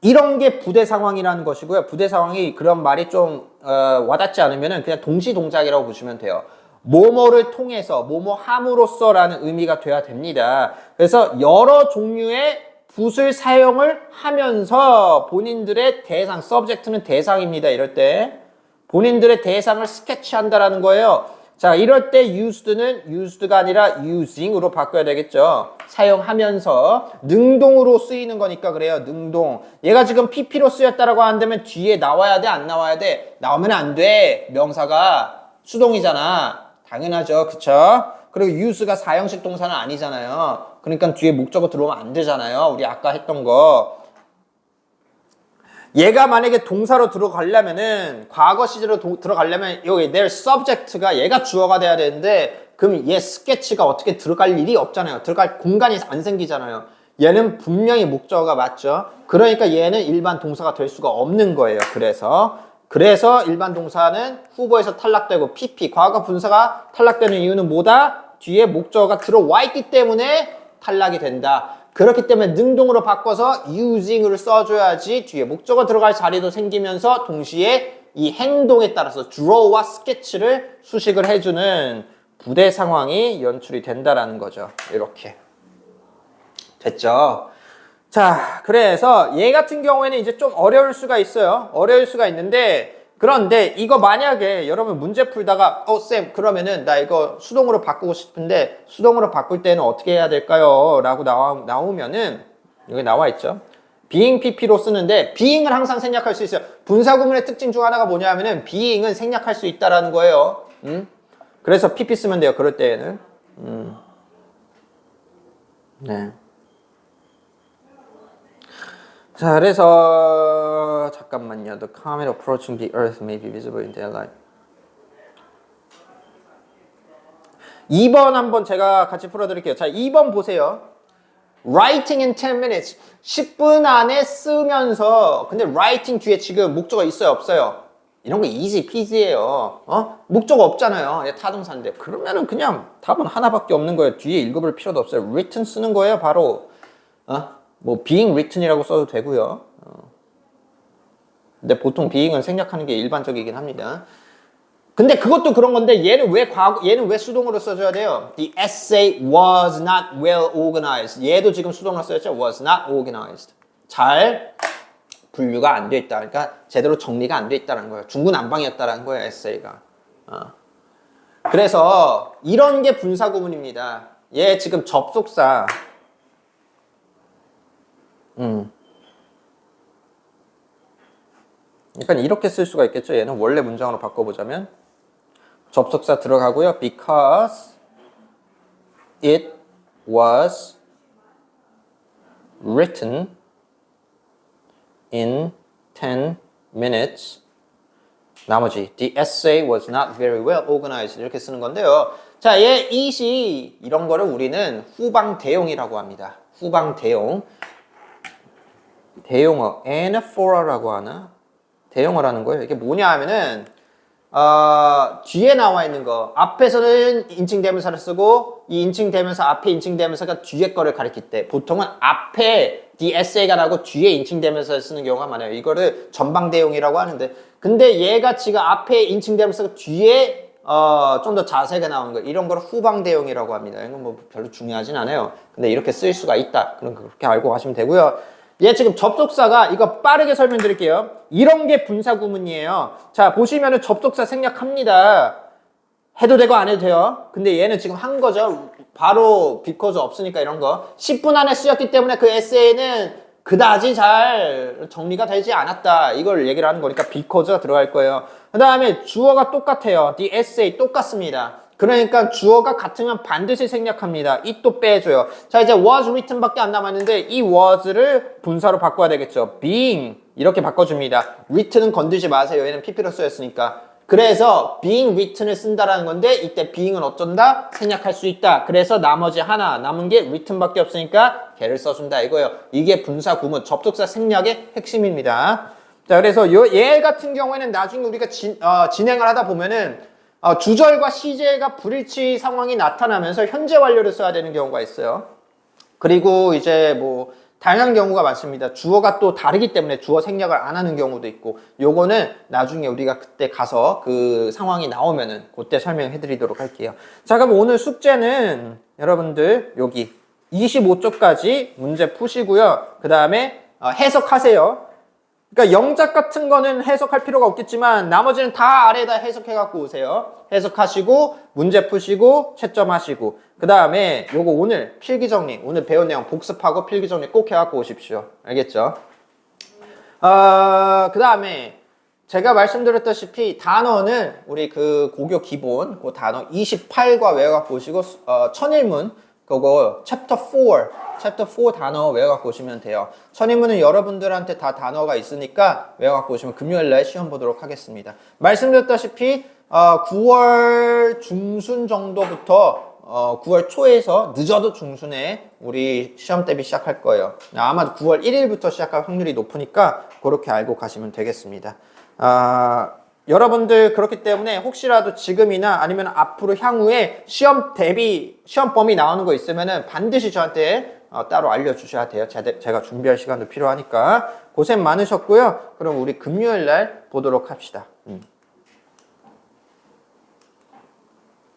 이런 게 부대 상황이라는 것이고요. 부대 상황이 그런 말이 좀 와닿지 않으면은 그냥 동시 동작이라고 보시면 돼요. 뭐뭐를 통해서 뭐뭐 함으로써라는 의미가 돼야 됩니다. 그래서 여러 종류의 붓을 사용을 하면서 본인들의 대상, 서브젝트는 대상입니다. 이럴 때 본인들의 대상을 스케치한다라는 거예요. 자, 이럴 때 used는 used가 아니라 using으로 바꿔야 되겠죠. 사용하면서 능동으로 쓰이는 거니까 그래요. 능동. 얘가 지금 pp로 쓰였다라고 한다면 뒤에 나와야 돼, 안 나와야 돼? 나오면 안 돼. 명사가 수동이잖아. 당연하죠. 그쵸? 그리고 use가 사형식 동사는 아니잖아요. 그러니까 뒤에 목적어 들어오면 안 되잖아요. 우리 아까 했던 거. 얘가 만약에 동사로 들어가려면은 과거 시제로 들어가려면 여기 their subject가 얘가 주어가 돼야 되는데 그럼 얘 sketch가 어떻게 들어갈 일이 없잖아요. 들어갈 공간이 안 생기잖아요. 얘는 분명히 목적어가 맞죠. 그러니까 얘는 일반 동사가 될 수가 없는 거예요. 그래서 일반 동사는 후보에서 탈락되고 PP 과거 분사가 탈락되는 이유는 뭐다? 뒤에 목적어가 들어와 있기 때문에 탈락이 된다. 그렇기 때문에 능동으로 바꿔서 using을 써줘야지 뒤에 목적어 들어갈 자리도 생기면서 동시에 이 행동에 따라서 draw와 sketch를 수식을 해주는 부대 상황이 연출이 된다라는 거죠. 이렇게 됐죠? 자, 그래서 얘 같은 경우에는 이제 좀 어려울 수가 있어요. 어려울 수가 있는데 그런데 이거 만약에 여러분 문제 풀다가 쌤 그러면은 나 이거 수동으로 바꾸고 싶은데 수동으로 바꿀 때는 어떻게 해야 될까요? 라고 나오면은 여기 나와 있죠. being pp로 쓰는데 being을 항상 생략할 수 있어요. 분사구문의 특징 중 하나가 뭐냐면은 being은 생략할 수 있다라는 거예요. 그래서 pp 쓰면 돼요. 그럴 때에는. 네. 자, 그래서 잠깐만요. The comet approaching the Earth may be visible in daylight. 2번 한번 제가 같이 풀어드릴게요. 자, 2번 보세요. Writing in 10 minutes. 10분 안에 쓰면서 근데 writing 뒤에 지금 목적어 있어요? 없어요? 이런 거 easy peasy예요. 목적어 없잖아요. 타동사인데. 그러면은 그냥 답은 하나밖에 없는 거예요. 뒤에 읽어볼 필요도 없어요. written 쓰는 거예요. 바로. 뭐 being written이라고 써도 되고요. 근데 보통 being은 생략하는 게 일반적이긴 합니다. 근데 그것도 그런 건데 얘는 왜 수동으로 써줘야 돼요? The essay was not well organized. 얘도 지금 수동으로 써야죠. was not organized. 잘 분류가 안 돼 있다. 그러니까 제대로 정리가 안 돼 있다는 거예요. 중구난방이었다는 거예요. 에세이가. 그래서 이런 게 분사구문입니다. 얘 지금 접속사 그러니까 이렇게 쓸 수가 있겠죠. 얘는 원래 문장으로 바꿔보자면 접속사 들어가고요. Because it was written in 10 minutes. 나머지 The essay was not very well organized. 이렇게 쓰는 건데요. 자, 얘 it이 이런 거를 우리는 후방 대용이라고 합니다. 후방 대용. 대용어 anaphора라고 하나? 대용어라는 거예요. 이게 뭐냐 하면은 뒤에 나와 있는 거 앞에서는 인칭 대명사를 쓰고 이 인칭 대명사 앞에 인칭 대명사가 뒤에 거를 가리킬 때 보통은 앞에 the essay가 나고 뒤에 인칭 대명사를 쓰는 경우가 많아요. 이거를 전방 대용이라고 하는데 근데 얘가 지금 앞에 인칭 대명사가 뒤에 좀 더 자세하게 나오는 거 이런 걸 후방 대용이라고 합니다. 이건 뭐 별로 중요하진 않아요. 근데 이렇게 쓸 수가 있다. 그럼 그렇게 알고 가시면 되고요. 얘 지금 접속사가 이거 빠르게 설명드릴게요. 이런 게 분사구문이에요. 자, 보시면은 접속사 생략합니다. 해도 되고 안 해도 돼요. 근데 얘는 지금 한 거죠. 바로 because 없으니까 이런 거. 10분 안에 쓰였기 때문에 그 에세이는 그다지 잘 정리가 되지 않았다. 이걸 얘기를 하는 거니까 because가 들어갈 거예요. 그 다음에 주어가 똑같아요. the essay 똑같습니다. 그러니까 주어가 같으면 반드시 생략합니다. it도 빼줘요. 자, 이제 was written 밖에 안 남았는데 이 was를 분사로 바꿔야 되겠죠. being 이렇게 바꿔줍니다. written은 건들지 마세요. 얘는 pp로 쓰였으니까. 그래서 being written을 쓴다라는 건데 이때 being은 어쩐다? 생략할 수 있다. 그래서 나머지 하나 남은 게 written 밖에 없으니까 걔를 써준다 이거예요. 이게 분사 구문 접속사 생략의 핵심입니다. 자, 그래서 얘 같은 경우에는 나중에 우리가 진행을 하다 보면은 주절과 시제가 불일치 상황이 나타나면서 현재 완료를 써야 되는 경우가 있어요. 그리고 이제 뭐 다양한 경우가 많습니다. 주어가 또 다르기 때문에 주어 생략을 안 하는 경우도 있고 요거는 나중에 우리가 그때 가서 그 상황이 나오면은 그때 설명해 드리도록 할게요. 자, 그럼 오늘 숙제는 여러분들 여기 25쪽까지 문제 푸시고요. 그 다음에 해석하세요. 그러니까 영작 같은 거는 해석할 필요가 없겠지만 나머지는 다 아래에다 해석해 갖고 오세요. 해석하시고 문제 푸시고 채점하시고 그 다음에 요거 오늘 필기정리 오늘 배운 내용 복습하고 필기정리 꼭 해갖고 오십시오. 알겠죠? 그 다음에 제가 말씀드렸다시피 단어는 우리 그 고교 기본 그 단어 28과 외워갖고 오시고 천일문 그거 챕터 4 단어 외워갖고 오시면 돼요. 선임문은 여러분들한테 다 단어가 있으니까 외워갖고 오시면 금요일날 시험 보도록 하겠습니다. 말씀드렸다시피 9월 중순 정도부터 9월 초에서 늦어도 중순에 우리 시험 대비 시작할 거예요. 아마 9월 1일부터 시작할 확률이 높으니까 그렇게 알고 가시면 되겠습니다. 여러분들 그렇기 때문에 혹시라도 지금이나 아니면 앞으로 향후에 시험 대비 시험 범위 나오는 거 있으면은 반드시 저한테 따로 알려주셔야 돼요. 제가 준비할 시간도 필요하니까. 고생 많으셨고요. 그럼 우리 금요일 날 보도록 합시다.